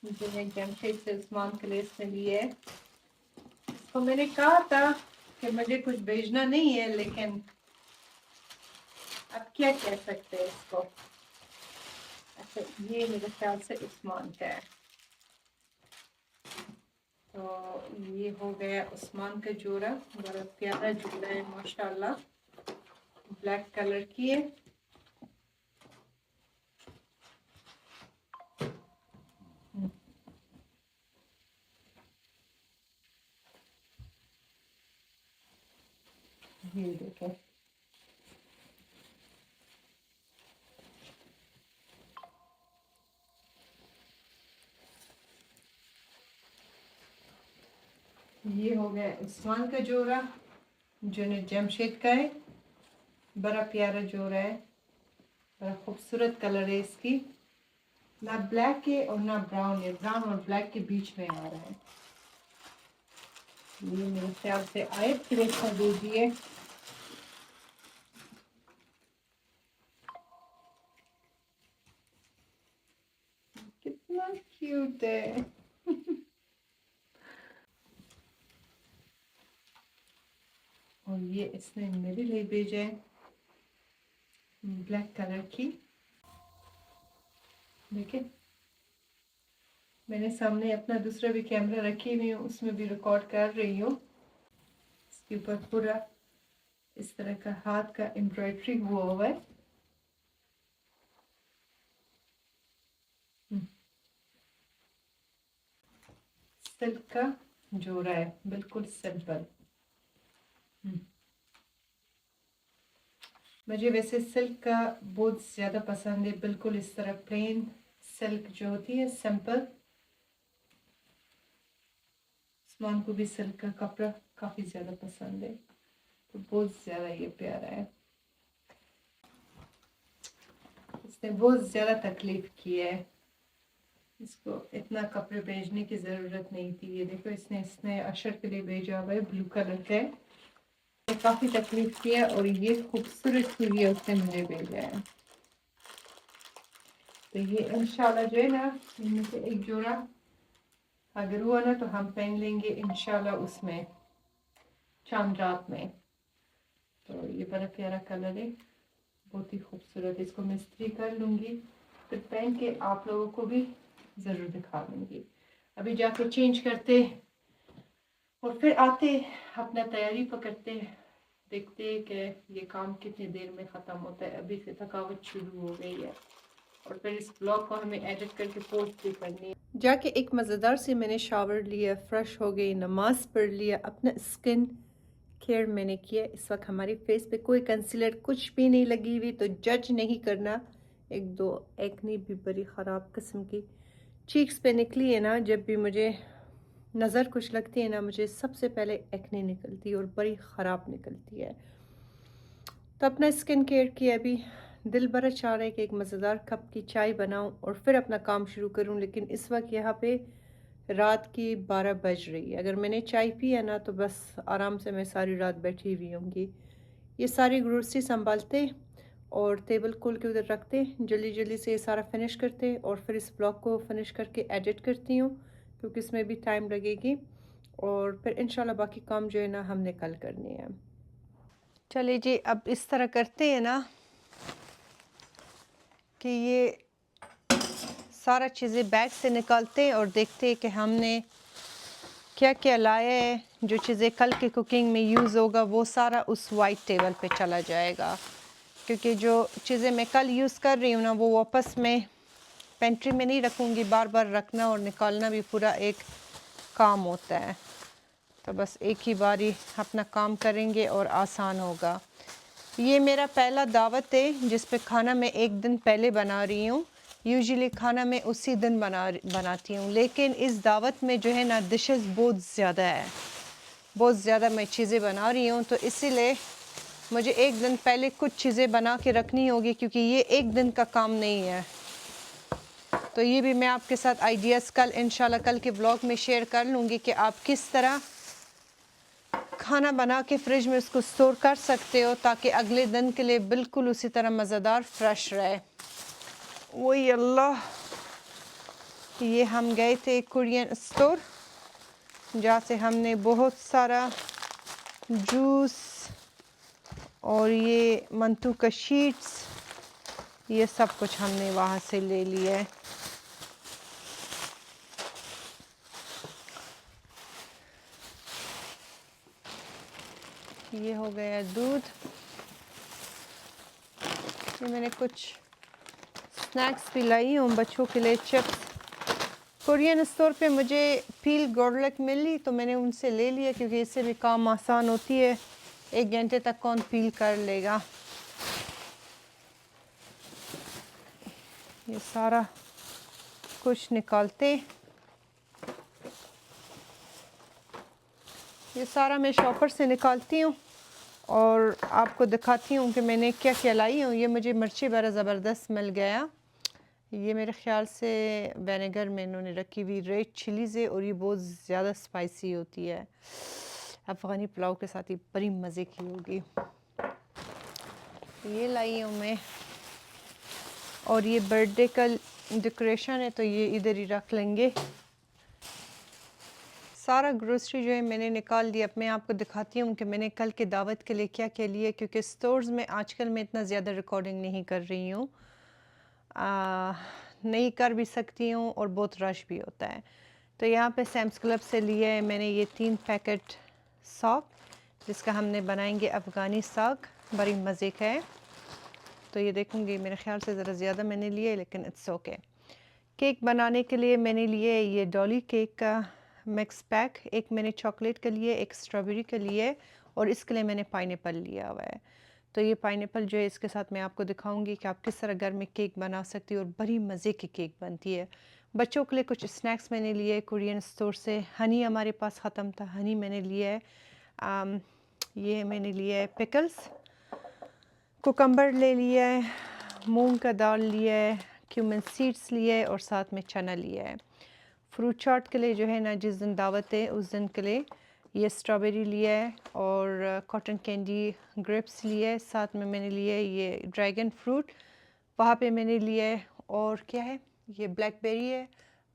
जो मैं जमशेद से उस्मान के लिए इसने लिए है। तो मैंने कहा था कि मुझे कुछ भेजना नहीं है, लेकिन अब क्या कह सकते हैं इसको। अच्छा, ये मेरे ख्याल से उस्मान का है, तो ये हो गया उस्मान का जोड़ा। बड़ा प्यारा जोड़ा है माशाल्लाह, ब्लैक कलर की है। ये देखो, ये हो गया उस्मान का जोड़ा, जो ने जमशेद का है। बड़ा प्यारा जोड़ा है, बड़ा खूबसूरत कलर है इसकी, ना ब्लैक है और ना ब्राउन है, ब्राउन और ब्लैक के बीच में आ रहा है। ये मेरे ख्याल से आयत के लिए भेजी है। कितना क्यूट है और ये इसने मेरे लिए भेजा है ब्लैक कलर की। देखिए, मैंने सामने अपना दूसरा भी कैमरा रखी हुई हूँ, उसमें भी रिकॉर्ड कर रही हूँ। इसके ऊपर पूरा इस तरह का हाथ का एम्ब्रॉयडरी हुआ है। सिल्क का जोड़ा है, बिल्कुल सिंपल। मुझे वैसे सिल्क का बहुत ज़्यादा पसंद है, बिल्कुल इस तरह प्लेन सिल्क जो होती है सिंपल। उस्मान को भी सिल्क का कपड़ा काफ़ी ज़्यादा पसंद है, तो बहुत ज़्यादा ये प्यारा है। इसने बहुत ज़्यादा तकलीफ़ की है, इसको इतना कपड़े भेजने की ज़रूरत नहीं थी। ये देखो इसने अशर के लिए भेजा हुआ है, ब्लू कलर का है, काफ़ी तकलीफ़ की है और ये खूबसूरत के लिए उसने मुझे भेजा है। तो ये इंशाल्लाह जो है ना, इनमें से एक जोड़ा अगर हुआ ना तो हम पहन लेंगे इंशाल्लाह उसमें चांद रात में। तो ये बड़ा प्यारा कलर है, बहुत ही खूबसूरत। इसको मैं इस्त्री कर लूँगी, फिर पहन के आप लोगों को भी ज़रूर दिखा दूँगी। अभी जाके चेंज करते और फिर आते अपना तैयारी पकड़ते, देखते कि ये काम कितनी देर में ख़त्म होता है। अभी से थकावट शुरू हो गई है और फिर इस ब्लॉग को हमें एडिट करके पोस्ट भी करनी है। जाके एक मज़ेदार से मैंने शावर लिया, फ्रेश हो गई, नमाज पढ़ लिया, अपना स्किन केयर मैंने किया। इस वक्त हमारी फेस पे कोई कंसीलर कुछ भी नहीं लगी हुई, तो जज नहीं करना। एक दो एक्ने भी बड़ी ख़राब किस्म की चीक्स पे निकली है ना, जब भी मुझे नज़र कुछ लगती है ना, मुझे सबसे पहले एक्ने निकलती है और बड़ी ख़राब निकलती है। तो अपना स्किन केयर किया। अभी दिल बड़ा चाह रहा है कि एक मज़ेदार कप की चाय बनाऊं और फिर अपना काम शुरू करूं, लेकिन इस वक्त यहाँ पे रात की 12 बज रही है। अगर मैंने चाय पी है ना तो बस आराम से मैं सारी रात बैठी हुई होंगी। ये सारी ग्रोसरी संभालते और टेबल खोल के उधर रखते, जल्दी जल्दी से ये सारा फिनिश करते और फिर इस ब्लॉग को फिनिश करके एडिट करती हूँ, क्योंकि इसमें भी टाइम लगेगी। और फिर इंशाल्लाह बाकी काम जो है ना हमने कल करनी है। चलिए जी, अब इस तरह करते हैं ना कि ये सारा चीज़ें बैग से निकालते और देखते हैं कि हमने क्या क्या लाया है। जो चीज़ें कल की कुकिंग में यूज़ होगा वो सारा उस वाइट टेबल पे चला जाएगा, क्योंकि जो चीज़ें मैं कल यूज़ कर रही हूँ ना वो वापस मैं पेंट्री में नहीं रखूँगी। बार बार रखना और निकालना भी पूरा एक काम होता है, तो बस एक ही बारी अपना काम करेंगे और आसान होगा। ये मेरा पहला दावत है जिस पे खाना मैं एक दिन पहले बना रही हूँ। यूजुअली खाना मैं उसी दिन बनाती हूँ, लेकिन इस दावत में जो है ना डिशेस बहुत ज़्यादा है, बहुत ज़्यादा मैं चीज़ें बना रही हूँ, तो इसीलिए मुझे एक दिन पहले कुछ चीज़ें बना के रखनी होगी, क्योंकि ये एक दिन का काम नहीं है। तो ये भी मैं आपके साथ आइडियाज़ कल इंशाल्लाह कल के ब्लॉग में शेयर कर लूँगी कि आप किस तरह खाना बना के फ्रिज में उसको स्टोर कर सकते हो, ताकि अगले दिन के लिए बिल्कुल उसी तरह मज़ेदार फ्रेश रहे। वही अल्लाह, ये हम गए थे कुरियन स्टोर जहाँ से हमने बहुत सारा जूस और ये मंतू का शीट्स, ये सब कुछ हमने वहाँ से ले लिया है। ये हो गया दूध। ये मैंने कुछ स्नैक्स भी लाई हूँ बच्चों के लिए, चिप्स। कोरियन स्टोर पे मुझे पील गार्लिक मिली तो मैंने उनसे ले लिया, क्योंकि इससे भी काम आसान होती है। 1 घंटे तक कौन पील कर लेगा। ये सारा कुछ निकालते, ये सारा मैं शॉपर से निकालती हूँ और आपको दिखाती हूँ कि मैंने क्या क्या लाई हूँ। ये मुझे मिर्ची बड़ा ज़बरदस्त मिल गया। ये मेरे ख़्याल से विनेगर में इन्होंने रखी हुई रेड चिलीज़ है और ये बहुत ज़्यादा स्पाइसी होती है। अफ़गानी पुलाव के साथ ये बड़ी मज़े की होगी। ये लाई हूँ मैं, और ये बर्थडे का डेकोरेशन है तो ये इधर ही रख लेंगे। सारा ग्रोसरी जो है मैंने निकाल दिया। अब मैं आपको दिखाती हूँ कि मैंने कल के दावत के लिए क्या क्या लिया, क्योंकि स्टोर्स में आजकल मैं इतना ज़्यादा रिकॉर्डिंग नहीं कर रही हूँ, नहीं कर भी सकती हूँ और बहुत रश भी होता है। तो यहाँ पे सैम्स क्लब से लिया है मैंने ये 3 पैकेट साग, जिसका हमने बनाएंगे अफ़गानी साग, बड़ी मज़े का है। तो ये देखूँगी, मेरे ख़्याल से ज़रा ज़्यादा मैंने लिए, लेकिन इट्स ओके। केक बनाने के लिए मैंने लिए ये डॉली केक का मिक्स पैक, एक मैंने चॉकलेट का लिए, एक स्ट्रॉबेरी का लिए, और इसके लिए मैंने पाइनएप्पल लिया हुआ है। तो ये पाइनएप्पल जो है इसके साथ मैं आपको दिखाऊंगी कि आप किस तरह घर में केक बना सकती हो और बड़ी मज़े की केक बनती है। बच्चों के लिए कुछ स्नैक्स मैंने लिए कोरियन स्टोर से। हनी हमारे पास ख़त्म था, हनी मैंने लिया है। ये मैंने लिया है पिकल्स, कुकम्बर ले लिया है, मूंग का दाल लिया है, क्यूमन सीड्स लिए है और साथ में चना लिया है। फ्रूट चाट के लिए जो है ना, जिस दिन दावत है उस दिन के लिए ये स्ट्रॉबेरी लिया है और कॉटन कैंडी ग्रेप्स लिए है। साथ में मैंने लिया है ये ड्रैगन फ्रूट, वहाँ पे मैंने लिया है। और क्या है, ये ब्लैकबेरी है,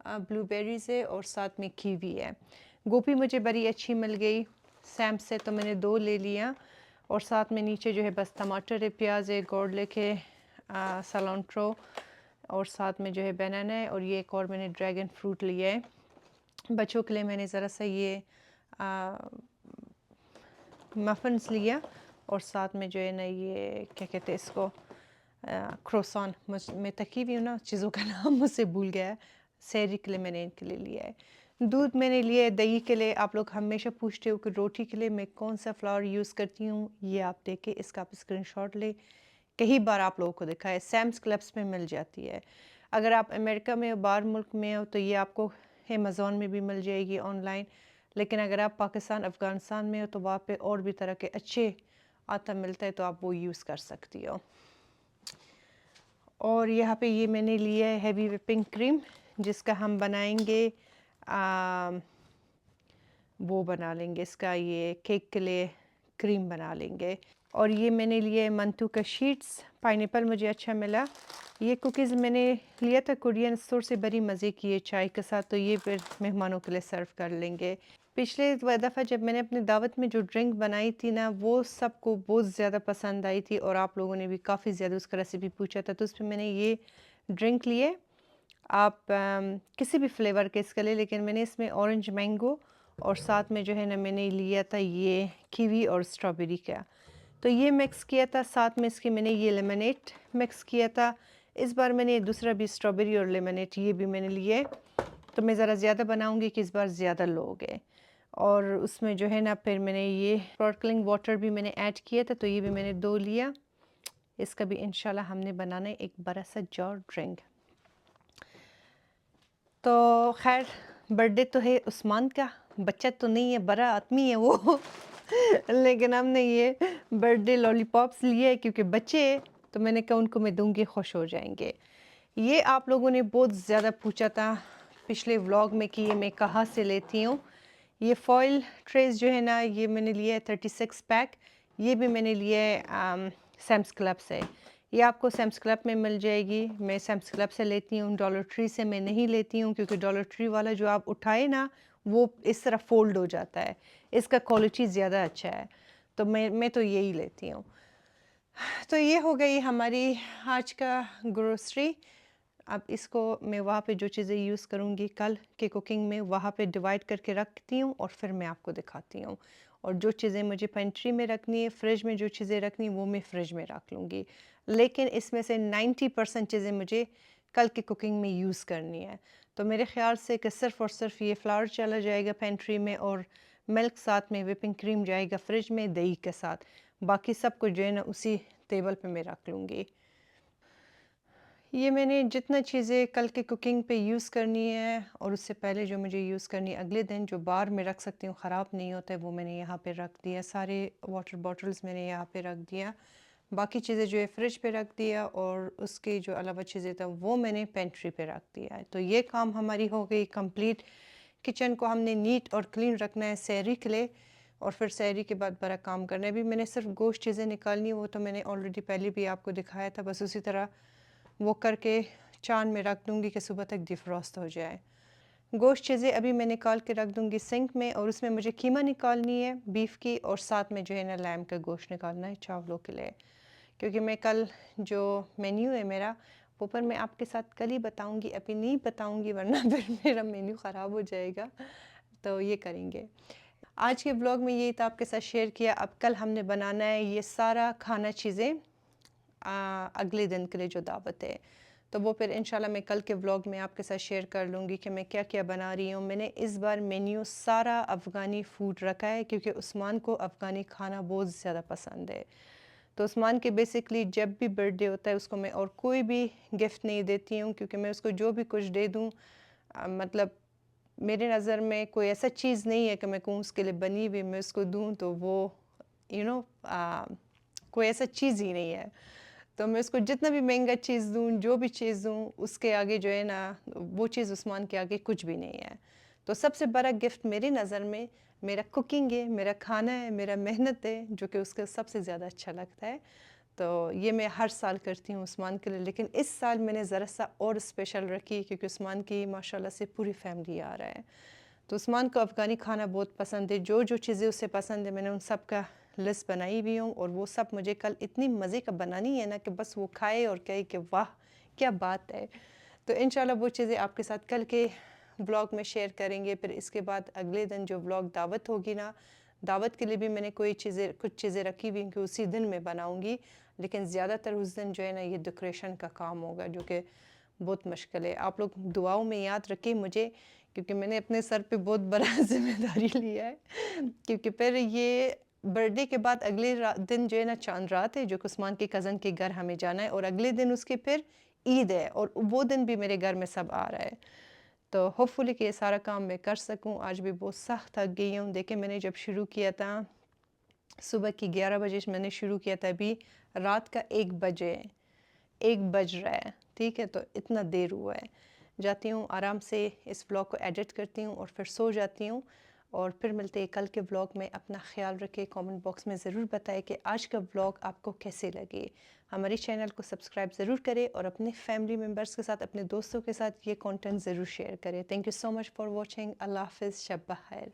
ब्लूबेरीज़ है और साथ में कीवी है। गोभी मुझे बड़ी अच्छी मिल गई सैम से, तो मैंने 2 ले लिया। और साथ में नीचे जो है बस टमाटर है, प्याज है, गार्लिक है, सलांट्रो और साथ में जो है बनाना है। और ये एक और मैंने ड्रैगन फ्रूट लिया है। बच्चों के लिए मैंने ज़रा सा ये मफ़न्स लिया और साथ में जो है ना ये क्या कहते हैं इसको, क्रोसान। मैं तकी हुई हूँ ना, चीज़ों का नाम मुझसे भूल गया है। सहरी के लिए मैंने इनके लिए लिया है। दूध मैंने लिया है। दही के लिए आप लोग हमेशा पूछते हो कि रोटी के लिए मैं कौन सा फ्लावर यूज़ करती हूँ, ये आप देखें, इसका आप स्क्रीनशॉट ले। कई बार आप लोगों को देखा है, सैम्स क्लब्स में मिल जाती है। अगर आप अमेरिका में और बाहर मुल्क में हो तो ये आपको अमेज़ॉन में भी मिल जाएगी ऑनलाइन। लेकिन अगर आप पाकिस्तान अफ़गानिस्तान में हो तो वहाँ पे और भी तरह के अच्छे आटा मिलता है, तो आप वो यूज़ कर सकती हो। और यहाँ पे ये मैंने लिया है हैवी व्हिपिंग क्रीम, जिसका हम बनाएंगे वो बना लेंगे, इसका ये केक के लिए क्रीम बना लेंगे। और ये मैंने लिए है मंतू का शीट्स, पाइनएप्पल मुझे अच्छा मिला। ये कुकीज़ मैंने लिया था कोरियन स्टोर से, बड़ी मज़े की है चाय के साथ, तो ये फिर मेहमानों के लिए सर्व कर लेंगे। पिछले दफ़ा जब मैंने अपनी दावत में जो ड्रिंक बनाई थी ना, वो सबको बहुत ज़्यादा पसंद आई थी और आप लोगों ने भी काफ़ी ज़्यादा उसका रेसिपी पूछा था, तो उसमें मैंने ये ड्रिंक लिए। आप किसी भी फ्लेवर के इसके लिए, लेकिन मैंने इसमें ऑरेंज मैंगो और साथ में जो है ना मैंने लिया था ये कीवी और स्ट्रॉबेरी का, तो ये मिक्स किया था। साथ में इसकी मैंने ये लेमनेड मिक्स किया था। इस बार मैंने दूसरा भी स्ट्रॉबेरी और लेमनेड ये भी मैंने लिए, तो मैं ज़रा ज़्यादा बनाऊंगी कि इस बार ज़्यादा लोग हैं। और उसमें जो है ना फिर मैंने ये स्पार्कलिंग वाटर भी मैंने ऐड किया था, तो ये भी मैंने 2 लिया। इसका भी इंशाल्लाह हमने बनाना है एक बड़ा सा जॉर ड्रिंक। तो खैर बर्थडे तो है उस्मान का, बच्चा तो नहीं है, बड़ा आदमी है वो लेकिन हमने ये बर्थडे लॉलीपॉप्स लिए क्योंकि बच्चे, तो मैंने कहा उनको मैं दूंगी, खुश हो जाएंगे। ये आप लोगों ने बहुत ज़्यादा पूछा था पिछले व्लॉग में कि ये मैं कहाँ से लेती हूँ। ये फॉइल ट्रेस जो है ना, ये मैंने लिया है 36 पैक। ये भी मैंने लिया है सैम्स क्लब से। ये आपको सैम्स क्लब में मिल जाएगी। मैं सैम्स क्लब से लेती हूँ, डॉलर ट्री से मैं नहीं लेती हूँ, क्योंकि डॉलर ट्री वाला जो आप उठाए ना वो इस तरह फोल्ड हो जाता है, इसका क्वालिटी ज़्यादा अच्छा है, तो मैं तो यही लेती हूँ। तो ये हो गई हमारी आज का ग्रोसरी। अब इसको मैं वहाँ पे जो चीज़ें यूज़ करूँगी कल के कुकिंग में, वहाँ पे डिवाइड करके रखती हूँ और फिर मैं आपको दिखाती हूँ। और जो चीज़ें मुझे पेंट्री में रखनी है, फ्रिज में जो चीज़ें रखनी वो मैं फ्रिज में रख लूँगी। लेकिन इसमें से 90% चीज़ें मुझे कल की कुकिंग में यूज़ करनी है। तो मेरे ख़्याल से कि सिर्फ़ और सिर्फ ये फ्लावर चला जाएगा पेंट्री में और मिल्क साथ में व्हिपिंग क्रीम जाएगा फ्रिज में दही के साथ। बाकी सब कुछ जो है ना उसी टेबल पे मैं रख लूँगी। ये मैंने जितना चीज़ें कल की कुकिंग पे यूज़ करनी है और उससे पहले जो मुझे यूज़ करनी है अगले दिन, जो बाहर में रख सकती हूँ, ख़राब नहीं होता है, वो मैंने यहाँ पे रख दिया। सारे वाटर बॉटल्स मैंने यहाँ पे रख दिया। बाकी चीज़ें जो है फ्रिज पे रख दिया और उसके जो अलावा चीज़ें था वो मैंने पेंट्री पे रख दिया है। तो ये काम हमारी हो गई कंप्लीट। किचन को हमने नीट और क्लीन रखना है सहरी के लिए, और फिर सहरी के बाद बड़ा काम करना है। अभी मैंने सिर्फ गोश्त चीज़ें निकालनी है, वो तो मैंने ऑलरेडी पहले भी आपको दिखाया था। बस उसी तरह वो करके चांद में रख दूँगी कि सुबह तक डिफ्रॉस्ट हो जाए। गोश्त चीज़ें अभी मैं निकाल के रख दूँगी सिंक में, और उसमें मुझे कीमा निकालनी है बीफ की, और साथ में जो है ना लैम का गोश्त निकालना है चावलों के लिए। क्योंकि मैं कल जो मेन्यू है मेरा वो पर मैं आपके साथ कल ही बताऊँगी, अभी नहीं बताऊँगी वरना फिर मेरा मेन्यू ख़राब हो जाएगा। तो ये करेंगे। आज के ब्लॉग में यही था, आपके साथ शेयर किया। अब कल हमने बनाना है ये सारा खाना चीज़ें अगले दिन के लिए जो दावत है, तो वो फिर इंशाल्लाह मैं कल के व्लॉग में आपके साथ शेयर कर लूँगी कि मैं क्या क्या बना रही हूँ। मैंने इस बार मेन्यू सारा अफ़गानी फ़ूड रखा है क्योंकि उस्मान को अफ़गानी खाना बहुत ज़्यादा पसंद है। तो उस्मान के बेसिकली जब भी बर्थडे होता है उसको मैं और कोई भी गिफ्ट नहीं देती हूँ, क्योंकि मैं उसको जो भी कुछ दे दूँ मतलब मेरे नज़र में कोई ऐसा चीज़ नहीं है कि मैं कहूँ उसके लिए बनी हुई मैं उसको दूँ तो वो कोई ऐसा चीज़ ही नहीं है। तो मैं उसको जितना भी महंगा चीज़ दूँ, जो भी चीज़ दूँ, उसके आगे जो है ना वो चीज़ उस्मान के आगे कुछ भी नहीं है। तो सबसे बड़ा गिफ्ट मेरी नज़र में मेरा कुकिंग है, मेरा खाना है, मेरा मेहनत है, जो कि उसको सबसे ज़्यादा अच्छा लगता है। तो ये मैं हर साल करती हूँ उस्मान के लिए, लेकिन इस साल मैंने ज़रा सा और स्पेशल रखी क्योंकि उस्मान की माशाल्लाह से पूरी फैमिली आ रहा है। तो उस्मान को अफ़गानी खाना बहुत पसंद है, जो जो चीज़ें उसे पसंद है मैंने उन सब का लिस्ट बनाई भी हूँ, और वो सब मुझे कल इतनी मज़े का बनानी है ना कि बस वो खाए और कहे कि वाह क्या बात है। तो इंशाल्लाह वो चीज़ें आपके साथ कल के व्लॉग में शेयर करेंगे। फिर इसके बाद अगले दिन जो व्लॉग दावत होगी ना, दावत के लिए भी मैंने कुछ चीज़ें रखी हुई कि उसी दिन मैं बनाऊँगी, लेकिन ज़्यादातर उस दिन जो है ना ये डेकोरेशन का काम होगा, जो कि बहुत मुश्किल है। आप लोग दुआओं में याद रखिए मुझे, क्योंकि मैंने अपने सर पे बहुत बड़ा जिम्मेदारी लिया है, क्योंकि फिर ये बर्थडे के बाद अगले दिन जो है ना चांद रात है, जो उस्मान के कज़न के घर हमें जाना है, और अगले दिन उसके फिर ईद है, और वो दिन भी मेरे घर में सब आ रहा है। तो होपफुली कि ये सारा काम मैं कर सकूं। आज भी बहुत सख्त थक गई हूँ। देखिए मैंने जब शुरू किया था सुबह की 11 बजे मैंने शुरू किया था, अभी रात का 1 बज रहा है, ठीक है। तो इतना देर हुआ है। जाती हूँ आराम से इस व्लॉग को एडिट करती हूँ और फिर सो जाती हूँ, और फिर मिलते हैं कल के व्लॉग में। अपना ख्याल रखें, कमेंट बॉक्स में ज़रूर बताएं कि आज का व्लॉग आपको कैसे लगे। हमारे चैनल को सब्सक्राइब ज़रूर करें और अपने फैमिली मेम्बर्स के साथ, अपने दोस्तों के साथ ये कंटेंट ज़रूर शेयर करें। Thank you so much for watching. अल्लाह हाफ़िज़, शब बख़ैर।